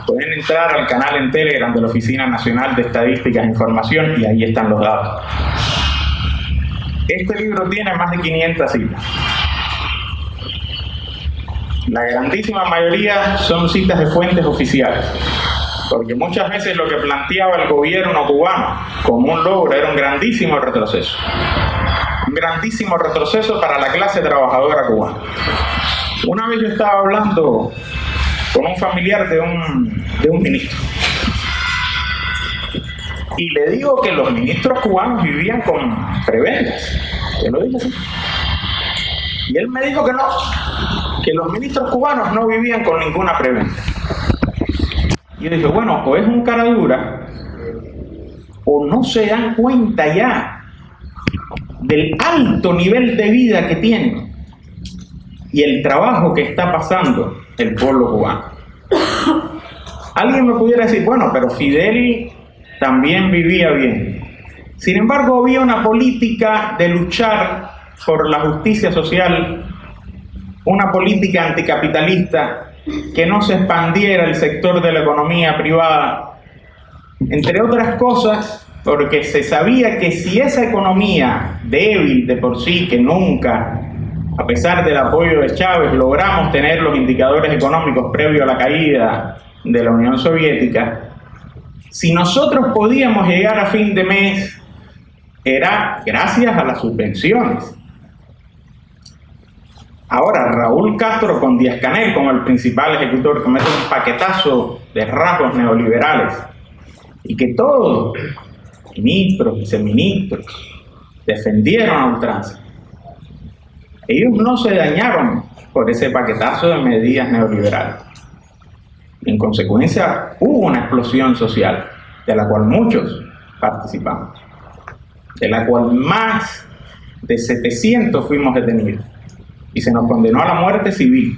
Speaker 4: Pueden entrar al canal en Telegram de la Oficina Nacional de Estadísticas e Información y ahí están los datos. Este libro tiene más de 500 cifras. La grandísima mayoría son citas de fuentes oficiales, porque muchas veces lo que planteaba el gobierno cubano como un logro era un grandísimo retroceso para la clase trabajadora cubana. Una vez yo estaba hablando con un familiar de un ministro, y le digo que los ministros cubanos vivían con prebendas. Yo lo dije así. Y él me dijo que no, que los ministros cubanos no vivían con ninguna prebenda. Y yo dije, bueno, o es un cara dura, o no se dan cuenta ya del alto nivel de vida que tienen y el trabajo que está pasando el pueblo cubano. Alguien me pudiera decir, bueno, pero Fidel también vivía bien. Sin embargo, había una política de luchar por la justicia social, una política anticapitalista, que no se expandiera el sector de la economía privada, entre otras cosas, porque se sabía que si esa economía débil de por sí, que nunca, a pesar del apoyo de Chávez, logramos tener los indicadores económicos previo a la caída de la Unión Soviética, si nosotros podíamos llegar a fin de mes, era gracias a las subvenciones. Ahora, Raúl Castro con Díaz-Canel como el principal ejecutor, que mete un paquetazo de rasgos neoliberales, y que todos, ministros, viceministros, defendieron a ultranza. Ellos no se dañaron por ese paquetazo de medidas neoliberales. En consecuencia, hubo una explosión social, de la cual muchos participamos, de la cual más de 700 fuimos detenidos, y se nos condenó a la muerte civil,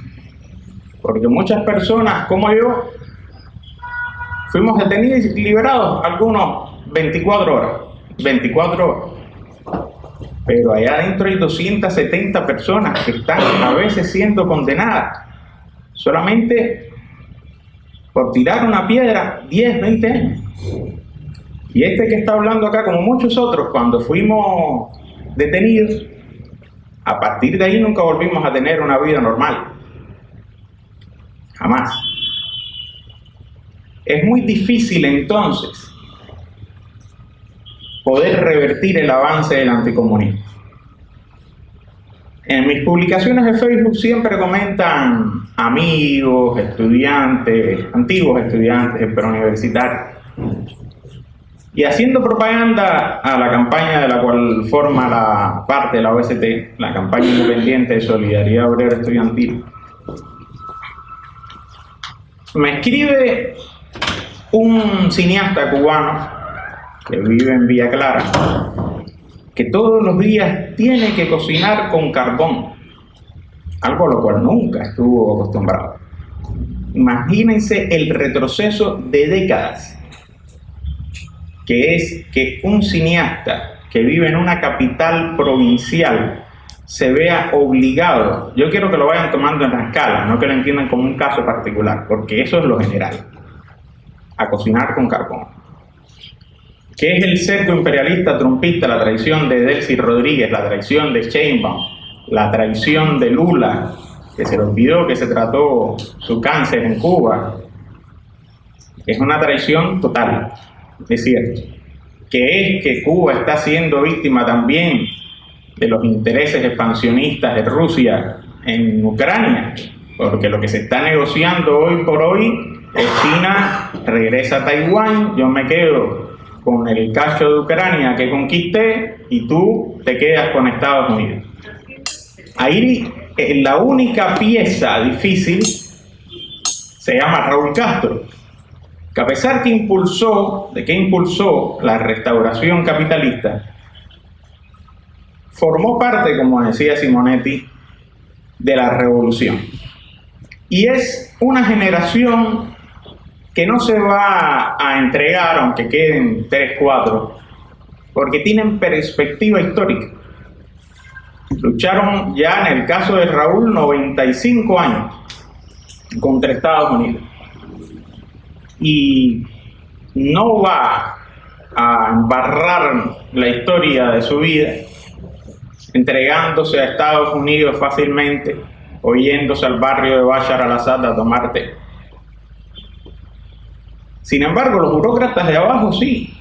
Speaker 4: porque muchas personas, como yo, fuimos detenidos y liberados, algunos 24 horas, pero allá adentro hay 270 personas que están a veces siendo condenadas, solamente por tirar una piedra 10, 20 años. Y este que está hablando acá, como muchos otros, cuando fuimos detenidos, a partir de ahí nunca volvimos a tener una vida normal. Jamás. Es muy difícil entonces poder revertir el avance del anticomunismo. En mis publicaciones de Facebook siempre comentan amigos, estudiantes, antiguos estudiantes preuniversitarios, y haciendo propaganda a la campaña de la cual forma la parte de la OST, la campaña independiente de Solidaridad Obrera Estudiantil. Me escribe un cineasta cubano que vive en Villa Clara, que todos los días tiene que cocinar con carbón, algo a lo cual nunca estuvo acostumbrado. Imagínense el retroceso de décadas, que es que un cineasta que vive en una capital provincial se vea obligado, yo quiero que lo vayan tomando en la escala, no que lo entiendan como un caso particular, porque eso es lo general, a cocinar con carbón. ¿Qué es el cerco imperialista trumpista? La traición de Delcy Rodríguez, la traición de Sheinbaum, la traición de Lula, que se le olvidó que se trató su cáncer en Cuba. Es una traición total, es cierto. Que es que Cuba está siendo víctima también de los intereses expansionistas de Rusia en Ucrania, porque lo que se está negociando hoy por hoy es China regresa a Taiwán, yo me quedo con el cacho de Ucrania que conquisté y tú te quedas con Estados Unidos. Ahí la única pieza difícil se llama Raúl Castro, que a pesar que impulsó la restauración capitalista, formó parte, como decía Simonetti, de la revolución. Y es una generación que no se va a entregar, aunque queden 3, 4, porque tienen perspectiva histórica. Lucharon ya, en el caso de Raúl, 95 años contra Estados Unidos. Y no va a embarrar la historia de su vida entregándose a Estados Unidos fácilmente o yéndose al barrio de Bashar al-Assad a tomar té. Sin embargo, los burócratas de abajo sí,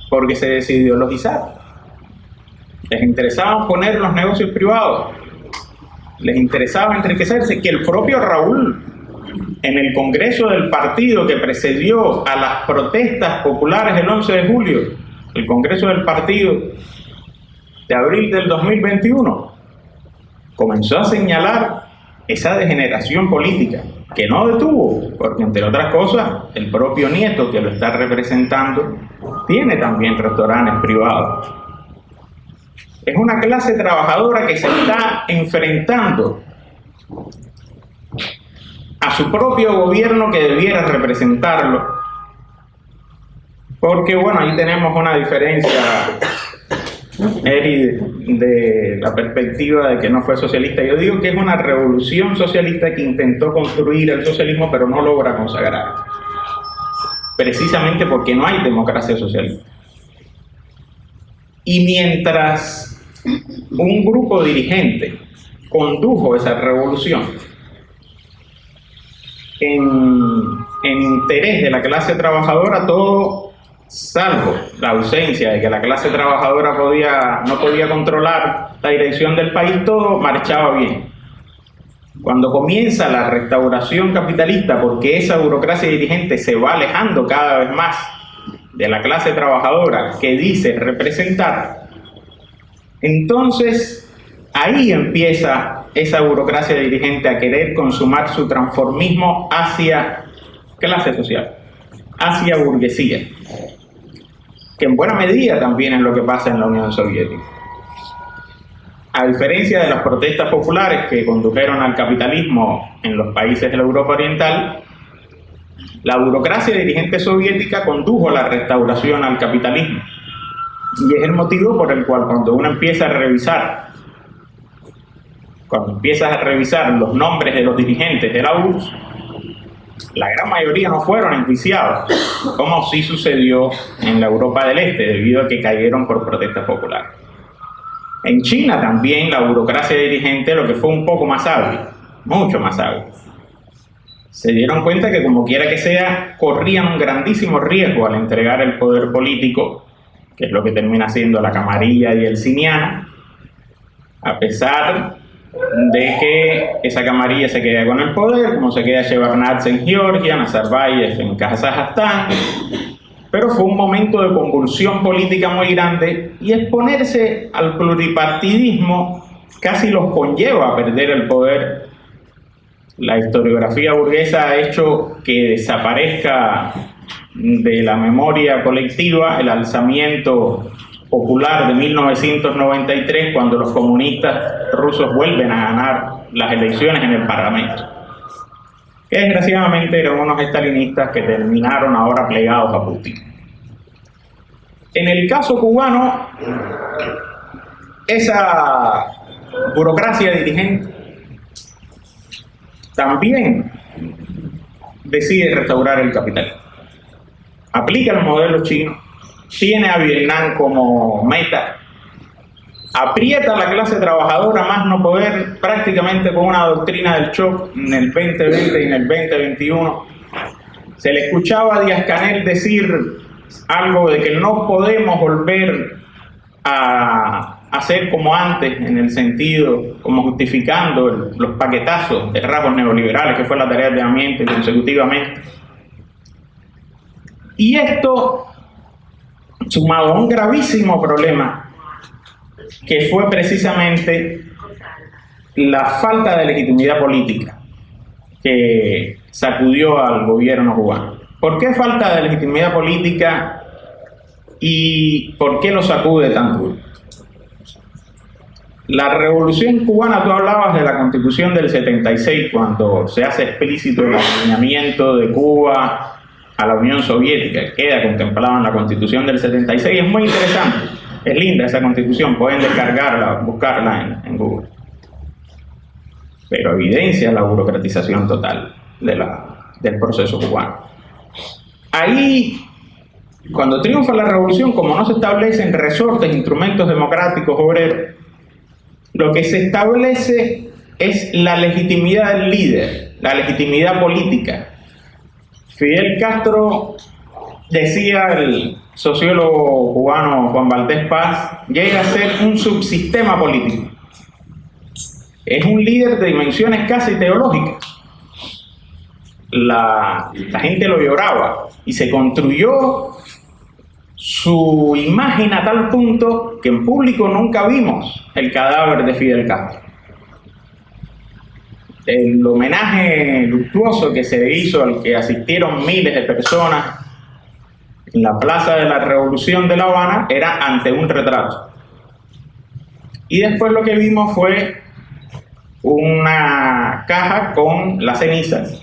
Speaker 4: porque se desideologizaron. Les interesaba poner los negocios privados, les interesaba enriquecerse, que el propio Raúl, en el congreso del partido que precedió a las protestas populares del 11 de julio, el congreso del partido de abril del 2021, comenzó a señalar esa degeneración política, que no detuvo, porque entre otras cosas, el propio nieto que lo está representando tiene también restaurantes privados. Es una clase trabajadora que se está enfrentando a su propio gobierno que debiera representarlo, porque bueno, ahí tenemos una diferencia, Eri, de la perspectiva de que no fue socialista. Yo digo que es una revolución socialista que intentó construir el socialismo pero no logra consagrar, precisamente porque no hay democracia socialista. Y mientras un grupo dirigente condujo esa revolución en interés de la clase trabajadora, todo, salvo la ausencia de que la clase trabajadora no podía controlar la dirección del país, todo marchaba bien. Cuando comienza la restauración capitalista, porque esa burocracia dirigente se va alejando cada vez más de la clase trabajadora que dice representar, entonces ahí empieza esa burocracia dirigente a querer consumar su transformismo hacia clase social, hacia burguesía, que en buena medida también es lo que pasa en la Unión Soviética. A diferencia de las protestas populares que condujeron al capitalismo en los países de la Europa Oriental, la burocracia dirigente soviética condujo la restauración al capitalismo. Y es el motivo por el cual cuando uno empieza a revisar, los nombres de los dirigentes de la URSS, la gran mayoría no fueron enjuiciados, como sí sucedió en la Europa del Este, debido a que cayeron por protestas populares. En China también la burocracia dirigente, lo que fue un poco más hábil, mucho más hábil, se dieron cuenta que como quiera que sea, corrían un grandísimo riesgo al entregar el poder político, que es lo que termina siendo la camarilla y el Siniana, a pesar de que esa camarilla se queda con el poder, como se queda Shevardnadze en Georgia, Nazarbayev en Kazajstán, pero fue un momento de convulsión política muy grande, y exponerse al pluripartidismo casi los conlleva a perder el poder. La historiografía burguesa ha hecho que desaparezca de la memoria colectiva el alzamiento popular de 1993, cuando los comunistas rusos vuelven a ganar las elecciones en el Parlamento, que desgraciadamente eran unos estalinistas que terminaron ahora plegados a Putin. En el caso cubano, esa burocracia dirigente también decide restaurar el capitalismo. Aplica el modelo chino, tiene a Vietnam como meta, aprieta a la clase trabajadora más no poder, prácticamente con una doctrina del shock en el 2020 y en el 2021. Se le escuchaba a Díaz-Canel decir algo de que no podemos volver a hacer como antes, en el sentido, como justificando los paquetazos de rasgos neoliberales, que fue la tarea de Ambiente consecutivamente. Y esto, sumado a un gravísimo problema, que fue precisamente la falta de legitimidad política que sacudió al gobierno cubano. ¿Por qué falta de legitimidad política y por qué lo sacude tan duro? La revolución cubana, tú hablabas de la Constitución del 76, cuando se hace explícito el alineamiento de Cuba a la Unión Soviética, queda contemplado en la Constitución del 76, es muy interesante, es linda esa Constitución, pueden descargarla, buscarla en Google, pero evidencia la burocratización total del proceso cubano. Ahí, cuando triunfa la revolución, como no se establecen resortes, instrumentos democráticos obreros, lo que se establece es la legitimidad del líder, la legitimidad política. Fidel Castro, decía el sociólogo cubano Juan Valdés Paz, llega a ser un subsistema político. Es un líder de dimensiones casi teológicas. La gente lo lloraba y se construyó su imagen a tal punto que en público nunca vimos el cadáver de Fidel Castro. El homenaje luctuoso que se le hizo, al que asistieron miles de personas en la Plaza de la Revolución de La Habana, era ante un retrato. Y después lo que vimos fue una caja con las cenizas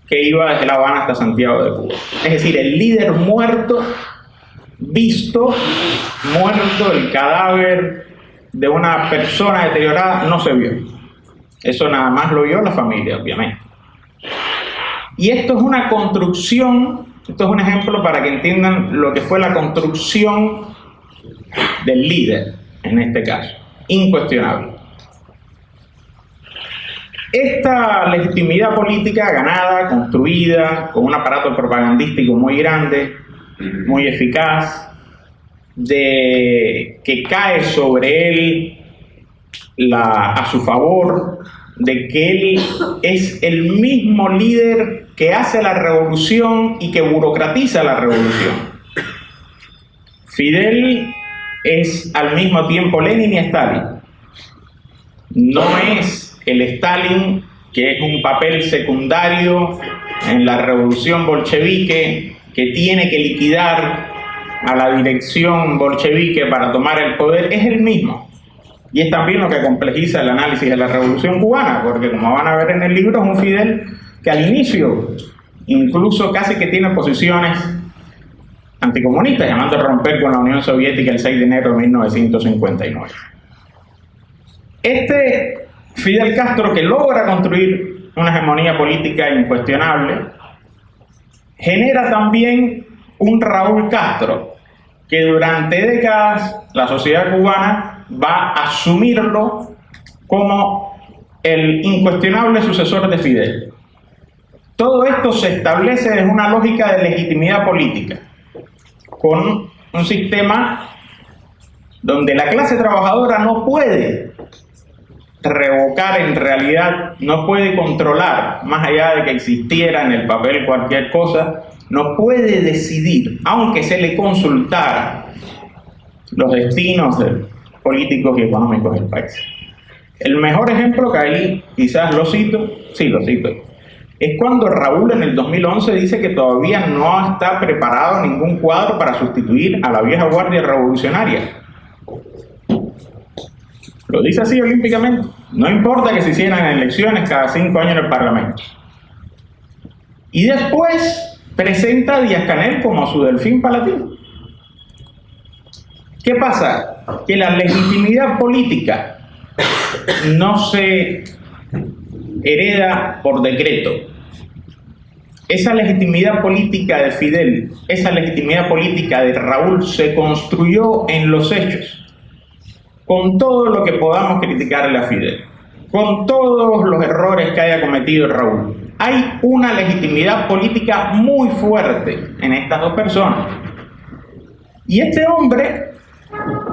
Speaker 4: que iba desde La Habana hasta Santiago de Cuba. Es decir, el líder muerto, visto, muerto, el cadáver de una persona deteriorada, no se vio. Eso nada más lo vio la familia, obviamente. Y esto es una construcción, esto es un ejemplo para que entiendan lo que fue la construcción del líder, en este caso, incuestionable. Esta legitimidad política ganada, construida, con un aparato propagandístico muy grande, muy eficaz, que cae sobre él a su favor, de que él es el mismo líder que hace la revolución y que burocratiza la revolución. Fidel es al mismo tiempo Lenin y Stalin. No es el Stalin, que es un papel secundario en la revolución bolchevique, que tiene que liquidar a la dirección bolchevique para tomar el poder, es el mismo. Y es también lo que complejiza el análisis de la revolución cubana, porque como van a ver en el libro, es un Fidel que al inicio incluso casi que tiene posiciones anticomunistas, llamando a romper con la Unión Soviética el 6 de enero de 1959. Este Fidel Castro, que logra construir una hegemonía política incuestionable, genera también un Raúl Castro, que durante décadas la sociedad cubana va a asumirlo como el incuestionable sucesor de Fidel. Todo esto se establece desde una lógica de legitimidad política, con un sistema donde la clase trabajadora no puede revocar, en realidad no puede controlar, más allá de que existiera en el papel cualquier cosa, no puede decidir, aunque se le consultara, los destinos políticos y económicos del país. El mejor ejemplo, que ahí quizás lo cito, es cuando Raúl en el 2011 dice que todavía no está preparado ningún cuadro para sustituir a la vieja guardia revolucionaria. Lo dice así olímpicamente. No importa que se hicieran elecciones cada 5 años en el Parlamento. Y después presenta a Díaz-Canel como su delfín palatino. ¿Qué pasa? Que la legitimidad política no se hereda por decreto. Esa legitimidad política de Fidel, esa legitimidad política de Raúl se construyó en los hechos. Con todo lo que podamos criticarle a Fidel, con todos los errores que haya cometido Raúl, hay una legitimidad política muy fuerte en estas dos personas. Y este hombre,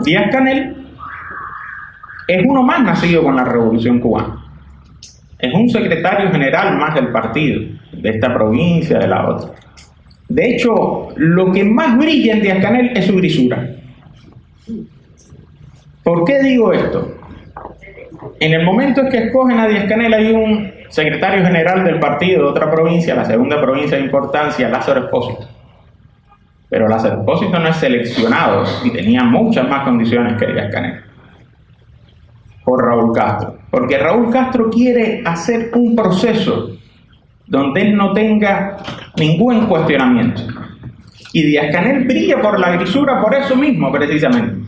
Speaker 4: Díaz-Canel, es uno más nacido con la Revolución Cubana. Es un secretario general más del partido, de esta provincia, de la otra. De hecho, lo que más brilla en Díaz-Canel es su grisura. ¿Por qué digo esto? En el momento en que escogen a Díaz-Canel hay un secretario general del partido de otra provincia, la segunda provincia de importancia, Lázaro Espósito. Pero Lázaro Espósito no es seleccionado y tenía muchas más condiciones que Díaz-Canel por Raúl Castro. Porque Raúl Castro quiere hacer un proceso donde él no tenga ningún cuestionamiento. Y Díaz-Canel brilla por la grisura por eso mismo, precisamente.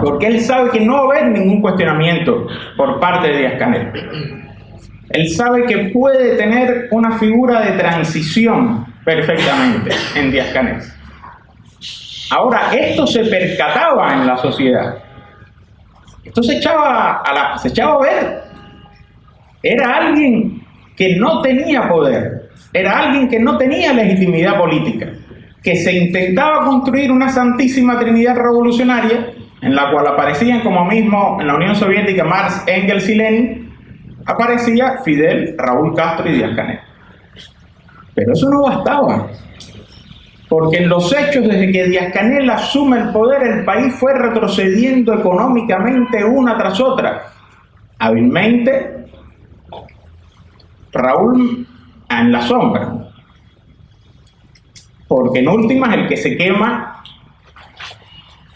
Speaker 4: Porque él sabe que no va a haber ningún cuestionamiento por parte de Díaz-Canel. Él sabe que puede tener una figura de transición perfectamente en Díaz-Canel. Ahora, esto se percataba en la sociedad. Esto se echaba a ver. Era alguien que no tenía poder, era alguien que no tenía legitimidad política, que se intentaba construir una santísima trinidad revolucionaria en la cual aparecían, como mismo en la Unión Soviética, Marx, Engels y Lenin, aparecía Fidel, Raúl Castro y Díaz-Canel. Pero eso no bastaba, porque en los hechos, desde que Díaz-Canel asume el poder, el país fue retrocediendo económicamente una tras otra. Hábilmente, Raúl en la sombra, porque en últimas el que se quema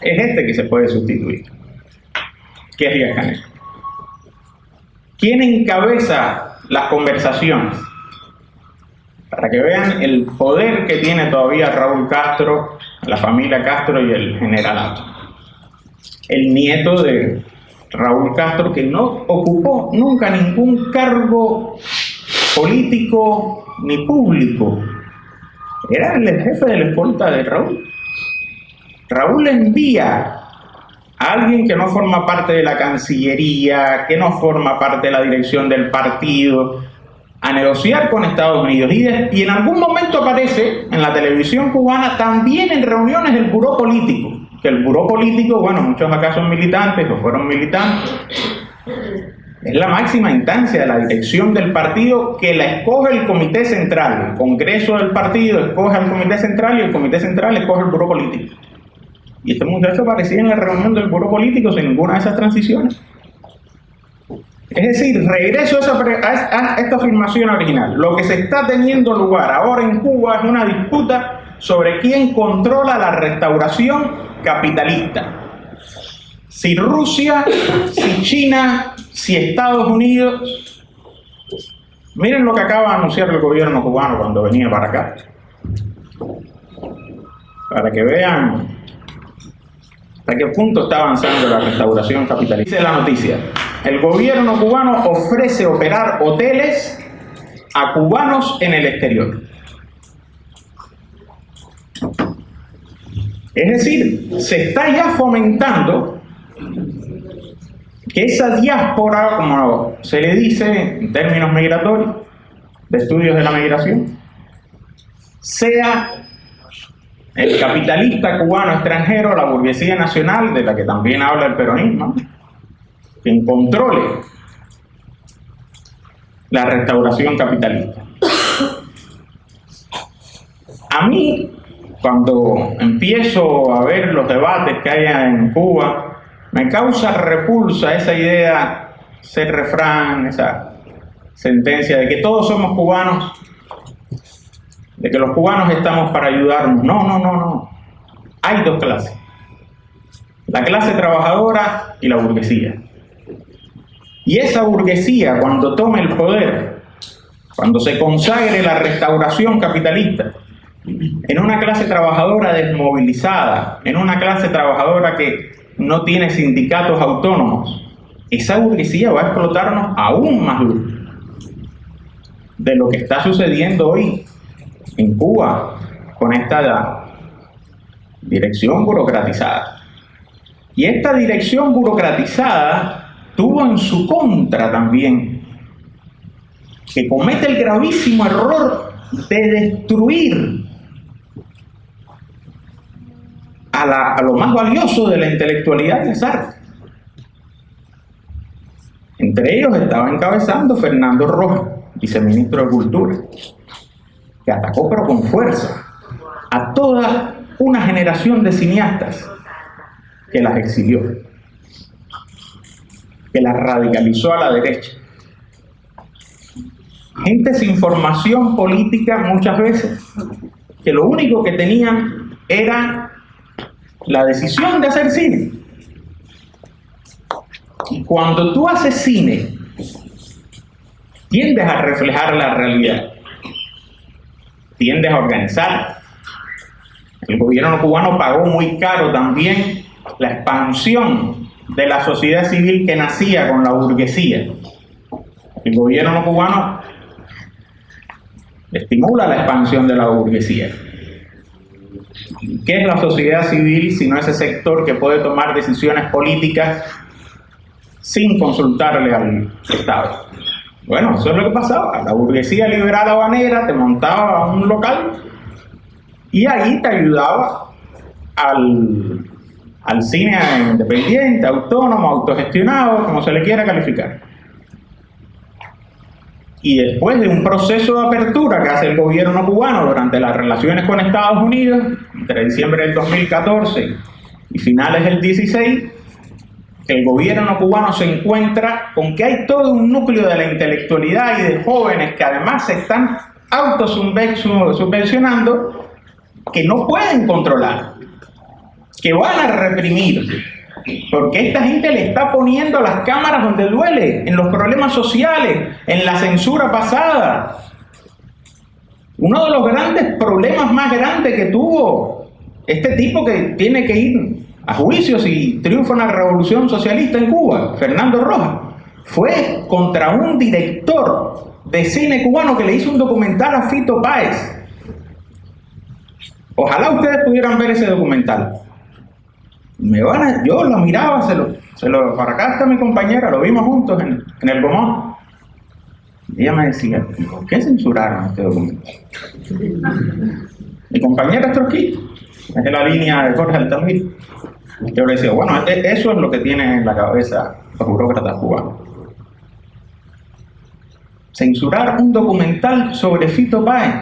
Speaker 4: es este que se puede sustituir, que es Díaz-Canel. ¿Quién encabeza las conversaciones? Para que vean el poder que tiene todavía Raúl Castro, la familia Castro y el generalato. El nieto de Raúl Castro, que no ocupó nunca ningún cargo político ni público, era el jefe de la escolta de Raúl. Raúl envía a alguien que no forma parte de la Cancillería, que no forma parte de la dirección del partido, a negociar con Estados Unidos. Y en algún momento aparece en la televisión cubana también en reuniones del buró político, que el buró político, bueno, muchos acá son militantes o fueron militantes, es la máxima instancia de la dirección del partido, que la escoge el comité central. El congreso del partido escoge al comité central y el comité central escoge el buró político. Y este muchacho aparecía en la reunión del buró político sin ninguna de esas transiciones. Es decir, regreso a esta afirmación original. Lo que se está teniendo lugar ahora en Cuba es una disputa sobre quién controla la restauración capitalista. Si Rusia, si China, si Estados Unidos. Miren lo que acaba de anunciar el gobierno cubano cuando venía para acá, para que vean hasta qué punto está avanzando la restauración capitalista. Dice la noticia: el gobierno cubano ofrece operar hoteles a cubanos en el exterior. Es decir, se está ya fomentando que esa diáspora, como se le dice en términos migratorios, de estudios de la migración, sea el capitalista cubano extranjero, la burguesía nacional, de la que también habla el peronismo, quien controle la restauración capitalista. A mí, cuando empiezo a ver los debates que hay en Cuba, me causa repulsa esa idea, ese refrán, esa sentencia de que todos somos cubanos, de que los cubanos estamos para ayudarnos. No. Hay dos clases: la clase trabajadora y la burguesía. Y esa burguesía, cuando tome el poder, cuando se consagre la restauración capitalista, en una clase trabajadora desmovilizada, en una clase trabajadora que no tiene sindicatos autónomos, esa burguesía va a explotarnos aún más duro de lo que está sucediendo hoy en Cuba con esta dirección burocratizada. Y esta dirección burocratizada tuvo en su contra también que comete el gravísimo error de destruir a lo más valioso de la intelectualidad y las artes. Entre ellos estaba encabezando Fernando Rojas, viceministro de Cultura, que atacó pero con fuerza a toda una generación de cineastas que las exilió, que las radicalizó a la derecha. Gente sin formación política muchas veces, que lo único que tenían era la decisión de hacer cine. Y cuando tú haces cine, tiendes a reflejar la realidad, tiendes a organizar. El gobierno cubano pagó muy caro también la expansión de la sociedad civil que nacía con la burguesía. El gobierno cubano estimula la expansión de la burguesía. ¿Qué es la sociedad civil sino ese sector que puede tomar decisiones políticas sin consultarle al Estado. Bueno, eso es lo que pasaba. La burguesía liberal habanera te montaba un local y ahí te ayudaba al cine independiente, autónomo, autogestionado, como se le quiera calificar. Y después de un proceso de apertura que hace el gobierno cubano durante las relaciones con Estados Unidos, entre diciembre del 2014 y finales del 16, el gobierno cubano se encuentra con que hay todo un núcleo de la intelectualidad y de jóvenes que además se están autosubvencionando, que no pueden controlar, que van a reprimir, porque esta gente le está poniendo las cámaras donde duele, en los problemas sociales, en la censura pasada. Uno de los grandes problemas más grandes que tuvo este tipo que tiene que ir a juicio si triunfa una revolución socialista en Cuba, Fernando Rojas, fue contra un director de cine cubano que le hizo un documental a Fito Páez. Ojalá ustedes pudieran ver ese documental. Yo lo miraba, para acá está mi compañera, lo vimos juntos en el Gomón. Y ella me decía, ¿por qué censuraron este documental? Mi compañera es trotskista, es de la línea de Jorge Altamira. Yo le decía, bueno, eso es lo que tienen en la cabeza los burócratas cubanos. Censurar un documental sobre Fito Páez.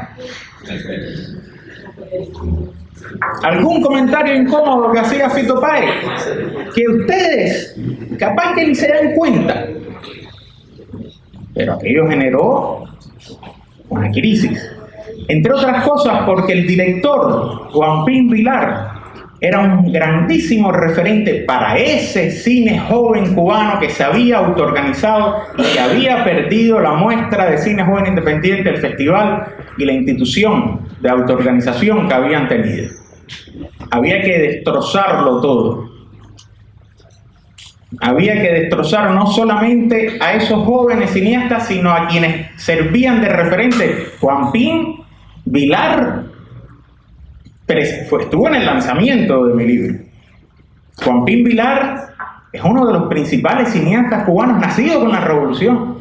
Speaker 4: ¿Algún comentario incómodo que hacía Fito Páez? Que ustedes, capaz que ni se dan cuenta. Pero aquello generó una crisis. Entre otras cosas porque el director, Juan Pin Vilar, era un grandísimo referente para ese cine joven cubano que se había autoorganizado y que había perdido la muestra de cine joven independiente, el festival y la institución de autoorganización que habían tenido. Había que destrozarlo todo. Había que destrozar no solamente a esos jóvenes cineastas, sino a quienes servían de referente. Juan Pin Vilar estuvo en el lanzamiento de mi libro. Juan Pin Vilar es uno de los principales cineastas cubanos nacidos con la revolución.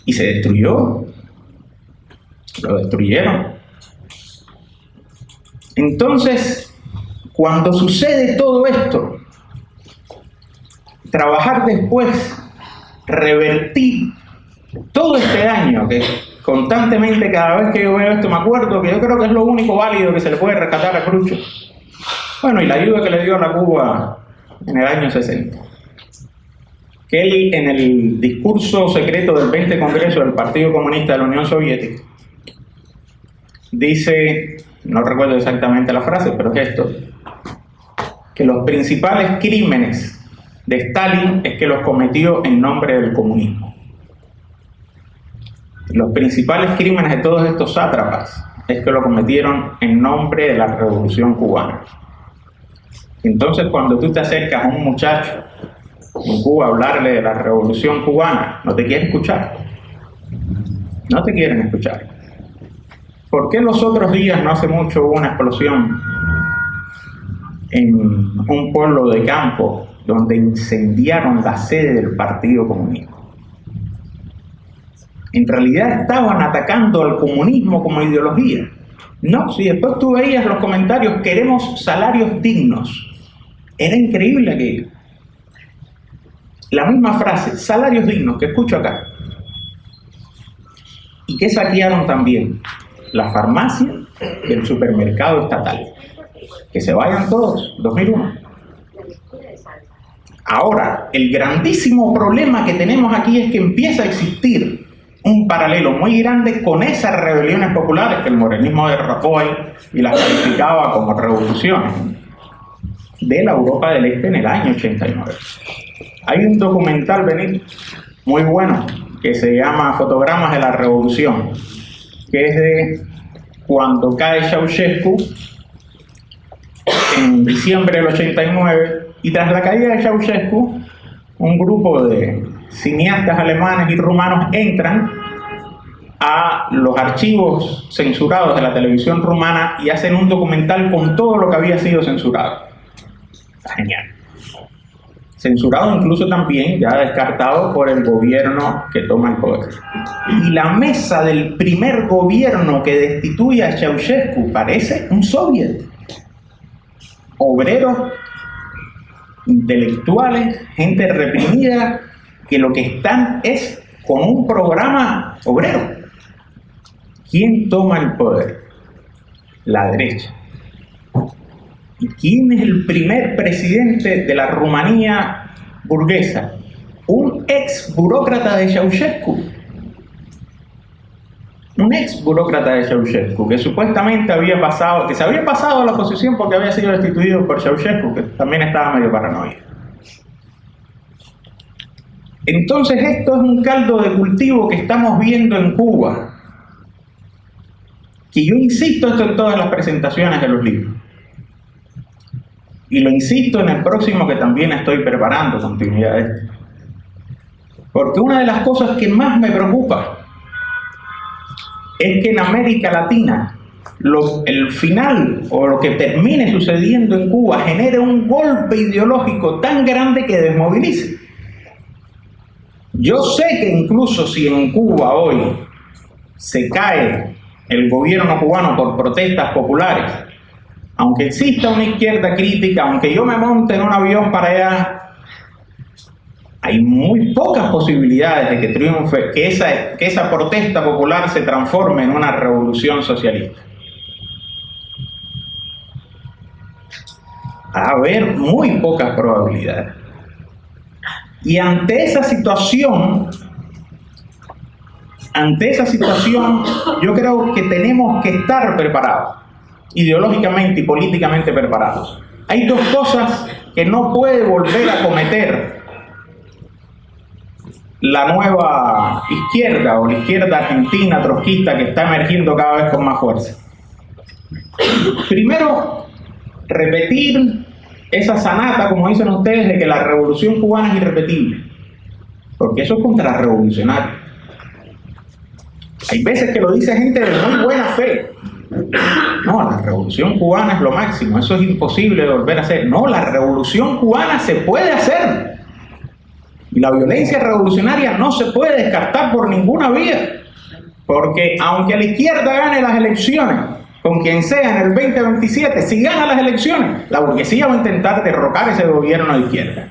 Speaker 4: Y se destruyó. Lo destruyeron. Entonces, cuando sucede todo esto, trabajar después, revertir todo este daño que constantemente, cada vez que yo veo esto, me acuerdo que yo creo que es lo único válido que se le puede rescatar a Crucho. Bueno, y la ayuda que le dio a la Cuba en el año 60. Que él, en el discurso secreto del 20 Congreso del Partido Comunista de la Unión Soviética, dice, no recuerdo exactamente la frase, pero es esto, que los principales crímenes de Stalin es que los cometió en nombre del comunismo. Los principales crímenes de todos estos sátrapas es que lo cometieron en nombre de la Revolución Cubana. Entonces, cuando tú te acercas a un muchacho en Cuba a hablarle de la Revolución Cubana, no te quieren escuchar. No te quieren escuchar. ¿Por qué los otros días, no hace mucho, hubo una explosión en un pueblo de campo donde incendiaron la sede del Partido Comunista? En realidad estaban atacando al comunismo como ideología. No, si después tú veías los comentarios, queremos salarios dignos. Era increíble aquello. La misma frase, salarios dignos, que escucho acá. ¿Y qué saquearon también? La farmacia y el supermercado estatal. Que se vayan todos, 2001. Ahora, el grandísimo problema que tenemos aquí es que empieza a existir un paralelo muy grande con esas rebeliones populares que el morenismo derrapó ahí y las calificaba como revoluciones de la Europa del Este en el año 89. Hay un documental, Benito, muy bueno, que se llama Fotogramas de la Revolución, que es de cuando cae Ceausescu en diciembre del 89, y tras la caída de Ceausescu, un grupo de cineastas alemanes y rumanos entran a los archivos censurados de la televisión rumana y hacen un documental con todo lo que había sido censurado. Genial. Censurado incluso también, ya descartado por el gobierno que toma el poder. Y la mesa del primer gobierno que destituye a Ceausescu parece un soviet. Obreros, intelectuales, gente reprimida, que lo que están es con un programa obrero. ¿Quién toma el poder? La derecha. ¿Y quién es el primer presidente de la Rumanía burguesa? Un ex burócrata de Ceausescu. Un ex burócrata de Ceausescu, que supuestamente que se había pasado a la oposición porque había sido destituido por Ceausescu, que también estaba medio paranoico. Entonces esto es un caldo de cultivo que estamos viendo en Cuba. Que yo insisto esto en todas las presentaciones de los libros. Y lo insisto en el próximo que también estoy preparando, continuidad de esto. Porque una de las cosas que más me preocupa es que en América Latina el final o lo que termine sucediendo en Cuba genere un golpe ideológico tan grande que desmovilice. Yo sé que incluso si en Cuba hoy se cae el gobierno cubano por protestas populares, aunque exista una izquierda crítica, aunque yo me monte en un avión para allá, hay muy pocas posibilidades de que triunfe, que esa protesta popular se transforme en una revolución socialista. A ver, muy pocas probabilidades. Y ante esa situación, yo creo que tenemos que estar preparados, ideológicamente y políticamente preparados. Hay dos cosas que no puede volver a cometer la nueva izquierda o la izquierda argentina trotskista que está emergiendo cada vez con más fuerza. Primero, repetir esa sanata, como dicen ustedes, de que la revolución cubana es irrepetible, porque eso es contrarrevolucionario. Hay veces que lo dice gente de muy buena fe. No, la revolución cubana es lo máximo, eso es imposible de volver a hacer. No, la revolución cubana se puede hacer. Y la violencia revolucionaria no se puede descartar por ninguna vía. Porque aunque la izquierda gane las elecciones, con quien sea en el 2027, si gana las elecciones, la burguesía va a intentar derrocar ese gobierno de izquierda.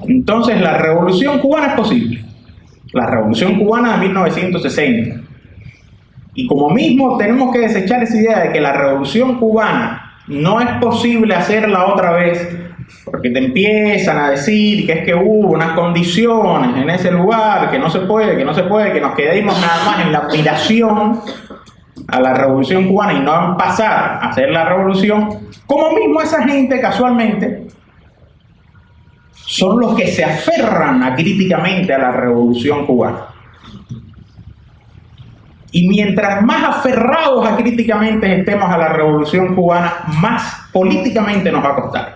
Speaker 4: Entonces la revolución cubana es posible. La revolución cubana de 1960. Y como mismo tenemos que desechar esa idea de que la revolución cubana no es posible hacerla otra vez, porque te empiezan a decir que es que hubo unas condiciones en ese lugar, que no se puede, que nos quedemos nada más en la aspiración a la revolución cubana y no en pasar a hacer la revolución. Como mismo esa gente casualmente son los que se aferran acríticamente a la revolución cubana. Y mientras más aferrados acríticamente estemos a la revolución cubana, más políticamente nos va a costar.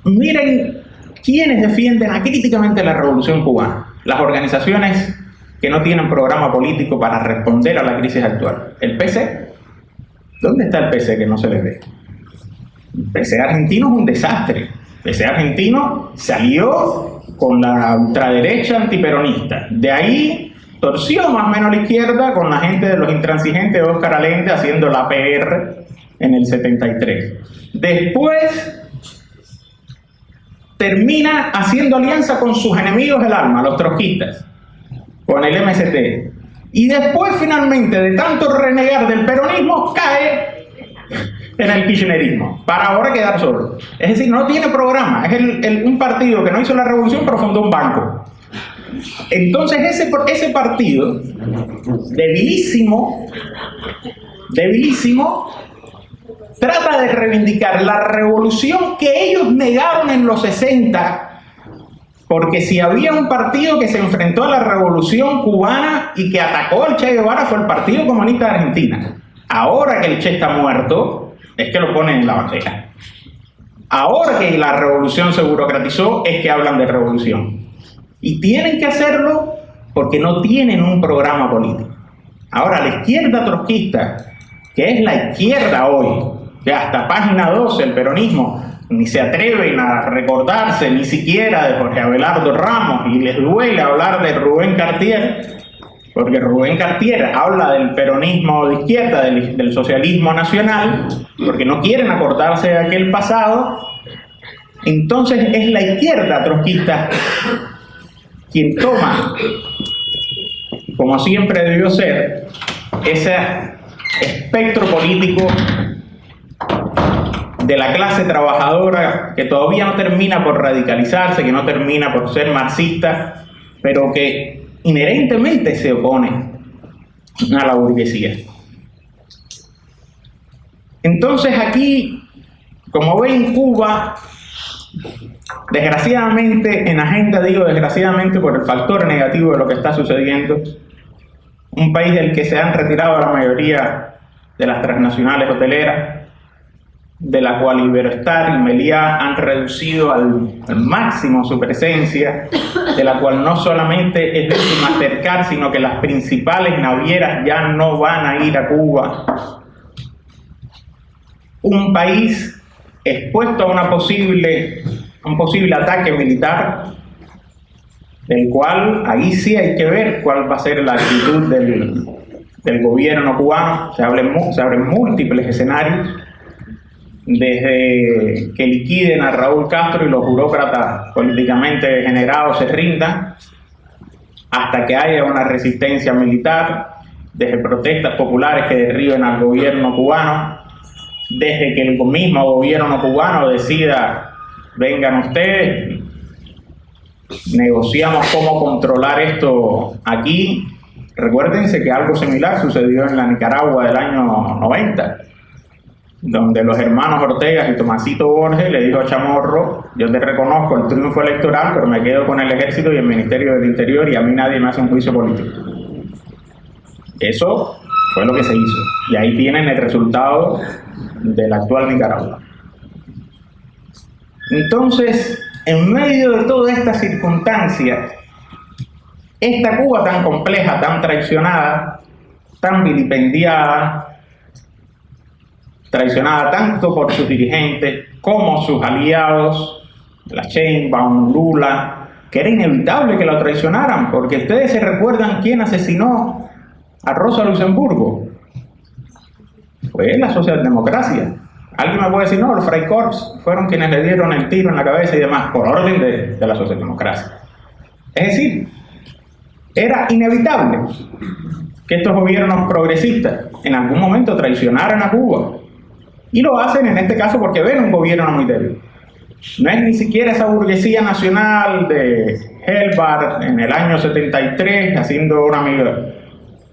Speaker 4: Miren quiénes defienden acríticamente la revolución cubana. Las organizaciones que no tienen programa político para responder a la crisis actual. ¿El PC? ¿Dónde está el PC que no se les ve? El PC argentino es un desastre. El PC argentino salió con la ultraderecha antiperonista. De ahí torció más o menos la izquierda con la gente de los intransigentes de Óscar Allende haciendo la PR en el 73. Después termina haciendo alianza con sus enemigos del alma, los trotskistas, con el MST. Y después finalmente, de tanto renegar del peronismo, cae en el kirchnerismo, para ahora quedar solo. Es decir, no tiene programa, es un partido que no hizo la revolución, pero fundó un banco. Entonces ese partido, debilísimo, trata de reivindicar la revolución que ellos negaron en los 60, porque si había un partido que se enfrentó a la revolución cubana y que atacó al Che Guevara fue el Partido Comunista de Argentina. Ahora que el Che está muerto, es que lo ponen en la bandeja. Ahora que la revolución se burocratizó, es que hablan de revolución. Y tienen que hacerlo porque no tienen un programa político. Ahora, la izquierda trotskista, que es la izquierda hoy, que hasta página 12 el peronismo ni se atreven a recordarse ni siquiera de Jorge Abelardo Ramos, y les duele hablar de Rubén Cartier, porque Rubén Cartier habla del peronismo de izquierda, del socialismo nacional, porque no quieren acordarse de aquel pasado. Entonces es la izquierda trotskista quien toma, como siempre debió ser, ese espectro político de la clase trabajadora que todavía no termina por radicalizarse, que no termina por ser marxista, pero que inherentemente se opone a la burguesía. Entonces aquí, como ven, Cuba, desgraciadamente, en agenda digo desgraciadamente por el factor negativo de lo que está sucediendo, un país del que se han retirado la mayoría de las transnacionales hoteleras, de la cual Iberostar y Meliá han reducido al máximo su presencia, de la cual no solamente es difícil Mastercard, sino que las principales navieras ya no van a ir a Cuba. Un país expuesto a un posible ataque militar, del cual ahí sí hay que ver cuál va a ser la actitud del gobierno cubano. Se abren múltiples escenarios, desde que liquiden a Raúl Castro y los burócratas políticamente degenerados se rindan, hasta que haya una resistencia militar, desde protestas populares que derriben al gobierno cubano, desde que el mismo gobierno cubano decida, vengan ustedes, negociamos cómo controlar esto aquí. Recuérdense que algo similar sucedió en la Nicaragua del año 90, donde los hermanos Ortega y Tomasito Borges le dijo a Chamorro, yo te reconozco el triunfo electoral, pero me quedo con el ejército y el Ministerio del Interior y a mí nadie me hace un juicio político. Eso fue lo que se hizo, y ahí tienen el resultado de la actual Nicaragua. Entonces, en medio de todas estas circunstancias, esta Cuba tan compleja, tan traicionada, tan vilipendiada, traicionada tanto por sus dirigentes como sus aliados, la Sheinbaum, Lula, que era inevitable que la traicionaran, porque ustedes se recuerdan quién asesinó a Rosa Luxemburgo. Fue la socialdemocracia. Alguien me puede decir, no, los Freikorps fueron quienes le dieron el tiro en la cabeza y demás, por orden de la socialdemocracia. Es decir, era inevitable que estos gobiernos progresistas en algún momento traicionaran a Cuba. Y lo hacen en este caso porque ven un gobierno muy débil. No es ni siquiera esa burguesía nacional de Helbart en el año 73 haciendo una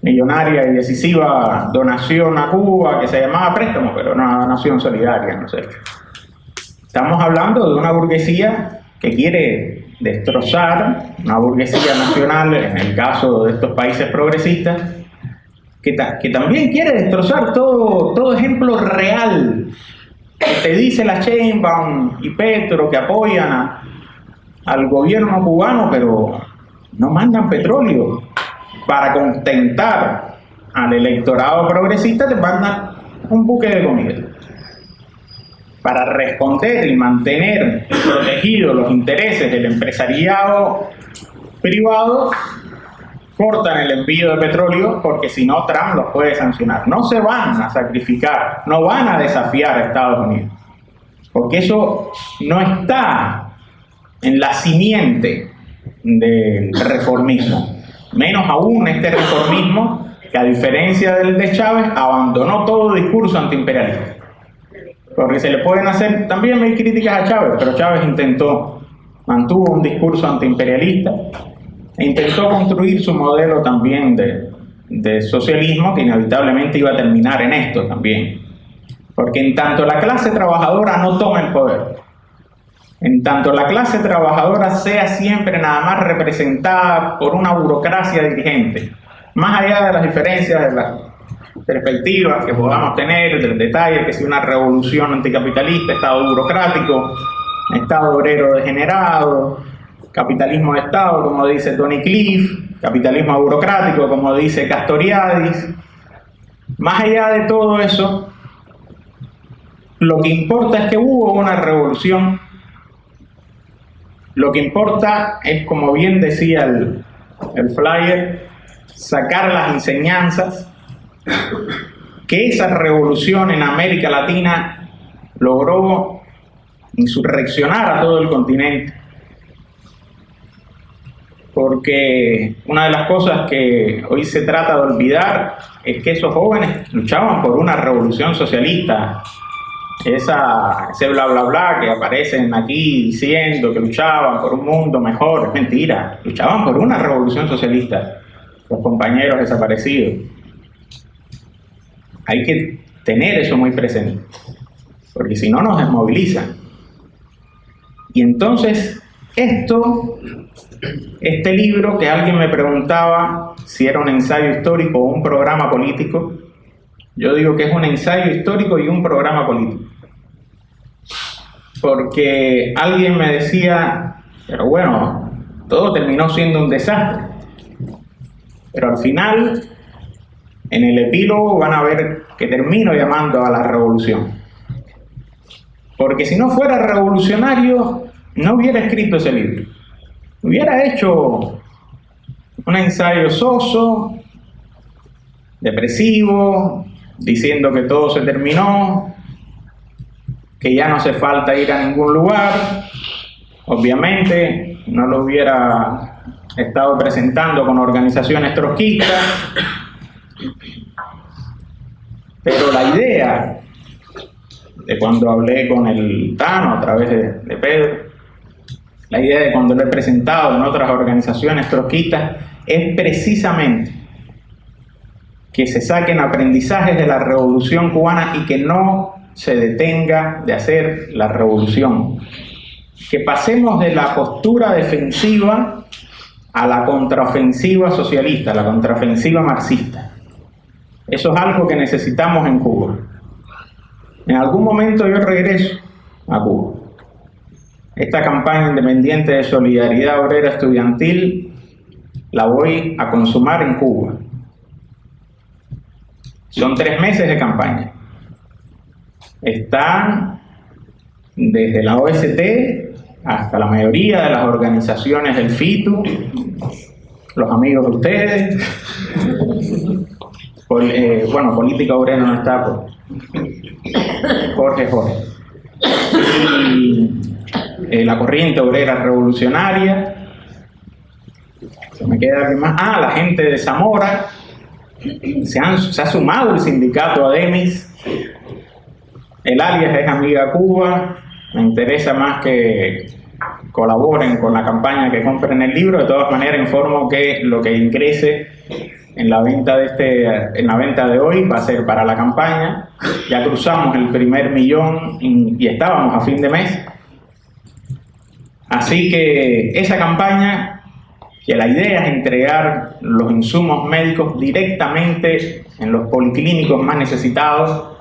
Speaker 4: millonaria y decisiva donación a Cuba que se llamaba préstamo, pero una donación solidaria, no sé. Estamos hablando de una burguesía que quiere destrozar, una burguesía nacional en el caso de estos países progresistas, que también quiere destrozar todo ejemplo real que te dice la Sheinbaum y Petro que apoyan al gobierno cubano, pero no mandan petróleo. Para contentar al electorado progresista te mandan un buque de comida. Para responder y mantener protegidos los intereses del empresariado privado, cortan el envío de petróleo porque si no Trump los puede sancionar. No se van a sacrificar, no van a desafiar a Estados Unidos, porque eso no está en la simiente del reformismo. Menos aún este reformismo que, a diferencia del de Chávez, abandonó todo discurso antiimperialista. Porque se le pueden hacer también muy críticas a Chávez, pero Chávez mantuvo un discurso antiimperialista e intentó construir su modelo también de socialismo, que inevitablemente iba a terminar en esto también. Porque en tanto la clase trabajadora no toma el poder, en tanto la clase trabajadora sea siempre nada más representada por una burocracia dirigente, más allá de las diferencias de las perspectivas que podamos tener, del detalle, que si una revolución anticapitalista, Estado burocrático, Estado obrero degenerado, capitalismo de Estado, como dice Tony Cliff, capitalismo burocrático, como dice Castoriadis. Más allá de todo eso, lo que importa es que hubo una revolución. Lo que importa es, como bien decía el flyer, sacar las enseñanzas que esa revolución en América Latina logró insurreccionar a todo el continente. Porque una de las cosas que hoy se trata de olvidar es que esos jóvenes luchaban por una revolución socialista. Ese bla bla bla que aparecen aquí diciendo que luchaban por un mundo mejor, es mentira. Luchaban por una revolución socialista, los compañeros desaparecidos. Hay que tener eso muy presente, porque si no nos desmovilizan. Y entonces este libro, que alguien me preguntaba si era un ensayo histórico o un programa político, yo digo que es un ensayo histórico y un programa político. Porque alguien me decía, pero bueno, todo terminó siendo un desastre. Pero al final, en el epílogo van a ver que termino llamando a la revolución. Porque si no fuera revolucionario, no hubiera escrito ese libro. Hubiera hecho un ensayo soso, depresivo, diciendo que todo se terminó, que ya no hace falta ir a ningún lugar. Obviamente no lo hubiera estado presentando con organizaciones trotskistas, pero la idea de cuando hablé con el Tano a través de Pedro, la idea de cuando lo he presentado en otras organizaciones trotskistas, es precisamente que se saquen aprendizajes de la revolución cubana y que no se detenga de hacer la revolución. Que pasemos de la postura defensiva a la contraofensiva socialista, a la contraofensiva marxista. Eso es algo que necesitamos en Cuba. En algún momento yo regreso a Cuba. Esta campaña independiente de solidaridad obrera estudiantil la voy a consumar en Cuba. Son 3 meses de campaña. Están desde la OST hasta la mayoría de las organizaciones del FITU, los amigos de ustedes. Bueno, Política Obrera no está por Jorge. Y la Corriente Obrera Revolucionaria. Se me queda alguien más. La gente de Zamora. Se ha sumado el sindicato ADEMIS. El alias es Amiga Cuba. Me interesa más que colaboren con la campaña, que compren el libro. De todas maneras, informo que lo que ingrese en la venta de hoy va a ser para la campaña. Ya cruzamos el primer millón y estábamos a fin de mes. Así que esa campaña, que la idea es entregar los insumos médicos directamente en los policlínicos más necesitados,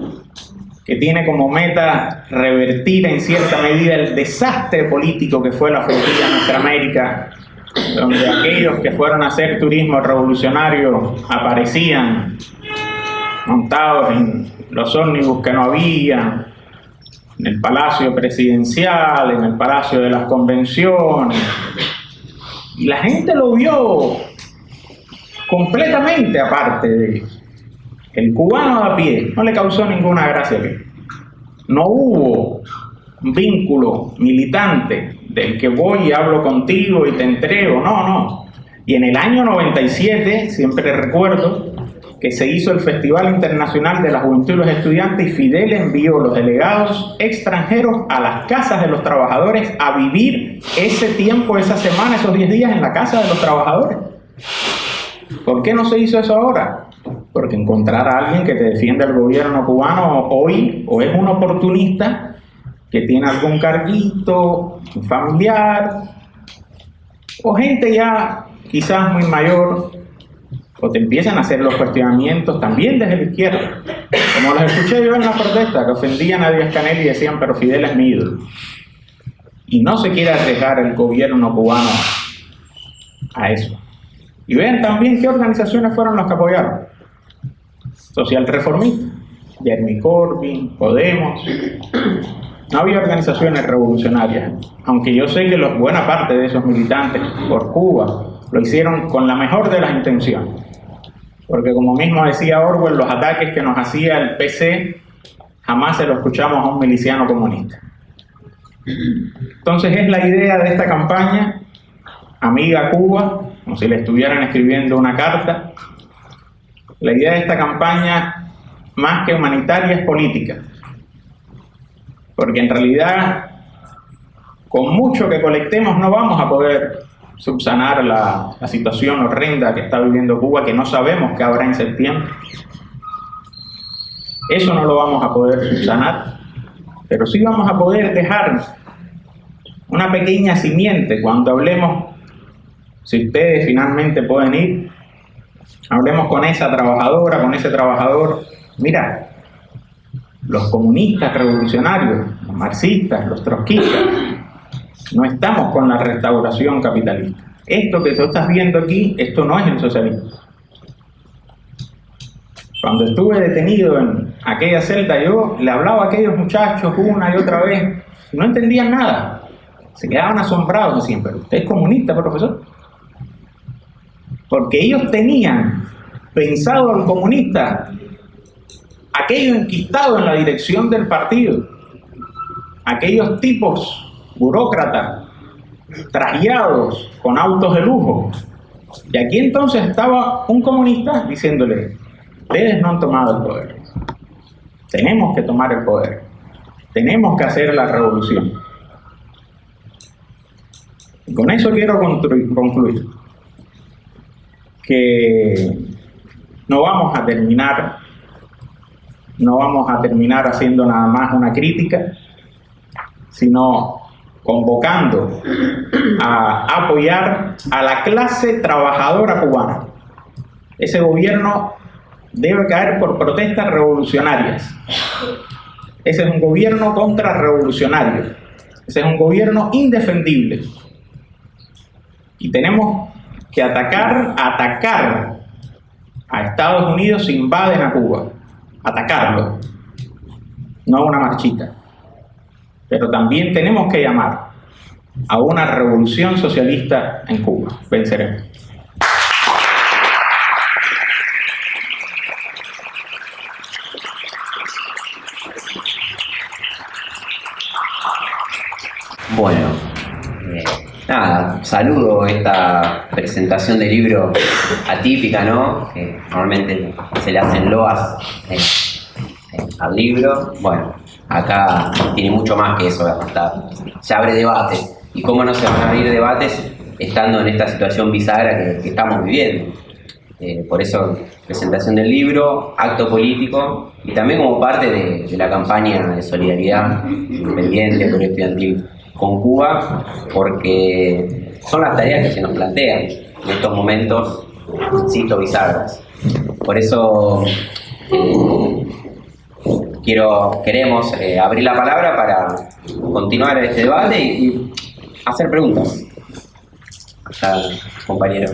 Speaker 4: que tiene como meta revertir en cierta medida el desastre político que fue la flotilla Nuestra América, donde aquellos que fueron a hacer turismo revolucionario aparecían montados en los ómnibus que no había, en el Palacio Presidencial, en el Palacio de las Convenciones, y la gente lo vio completamente aparte de ellos. El cubano a pie no le causó ninguna gracia. No hubo un vínculo militante del que voy y hablo contigo y te entrego. No. Y en el año 97, siempre recuerdo, que se hizo el Festival Internacional de la Juventud y los Estudiantes, y Fidel envió los delegados extranjeros a las casas de los trabajadores a vivir ese tiempo, esa semana, esos 10 días en la casa de los trabajadores. ¿Por qué no se hizo eso ahora? Porque encontrar a alguien que te defienda el gobierno cubano hoy o es un oportunista que tiene algún carguito, un familiar, o gente ya quizás muy mayor, o te empiezan a hacer los cuestionamientos también desde la izquierda. Como los escuché yo en la protesta, que ofendían a Díaz-Canel y decían, pero Fidel es mi ídolo. Y no se quiere arriesgar el gobierno cubano a eso. Y vean también qué organizaciones fueron las que apoyaron. Social Reformista. Jeremy Corbyn, Podemos. No había organizaciones revolucionarias, aunque yo sé que buena parte de esos militantes por Cuba lo hicieron con la mejor de las intenciones. Porque como mismo decía Orwell, los ataques que nos hacía el PC jamás se lo escuchamos a un miliciano comunista. Entonces es la idea de esta campaña, amiga Cuba, como si le estuvieran escribiendo una carta. La idea de esta campaña, más que humanitaria, es política. Porque en realidad, con mucho que colectemos, no vamos a poder subsanar la situación horrenda que está viviendo Cuba, que no sabemos qué habrá en septiembre. Eso no lo vamos a poder subsanar, pero sí vamos a poder dejar una pequeña simiente cuando hablemos, si ustedes finalmente pueden ir, hablemos con esa trabajadora, con ese trabajador. Mira, los comunistas revolucionarios, los marxistas, los trotskistas, no estamos con la restauración capitalista. Esto que tú estás viendo aquí, esto no es el socialismo. Cuando estuve detenido en aquella celda, yo le hablaba a aquellos muchachos una y otra vez, y no entendían nada. Se quedaban asombrados, decían, pero usted es comunista, profesor. Porque ellos tenían pensado al comunista aquello enquistado en la dirección del partido, aquellos tipos burócratas, trajeados con autos de lujo. Y aquí entonces estaba un comunista diciéndole, ustedes no han tomado el poder, tenemos que tomar el poder, tenemos que hacer la revolución. Y con eso quiero concluir que no vamos a terminar haciendo nada más una crítica, sino convocando a apoyar a la clase trabajadora cubana. Ese gobierno debe caer por protestas revolucionarias. Ese es un gobierno contrarrevolucionario. Ese es un gobierno indefendible. Y tenemos que atacar a Estados Unidos si invaden a Cuba. Atacarlo, no una marchita. Pero también tenemos que llamar a una revolución socialista en Cuba. Venceremos.
Speaker 1: Bueno, nada, saludo esta presentación del libro atípica, ¿no? Que normalmente se le hacen loas al libro. Bueno, acá tiene mucho más que eso, hasta se abre debate. ¿Y cómo no se van a abrir debates estando en esta situación bisagra que estamos viviendo? Por eso, presentación del libro, acto político y también como parte de la campaña de solidaridad independiente, estudiantil con Cuba, porque son las tareas que se nos plantean en estos momentos, insisto, bisagras. Por eso queremos abrir la palabra para continuar este debate y hacer preguntas. Compañero.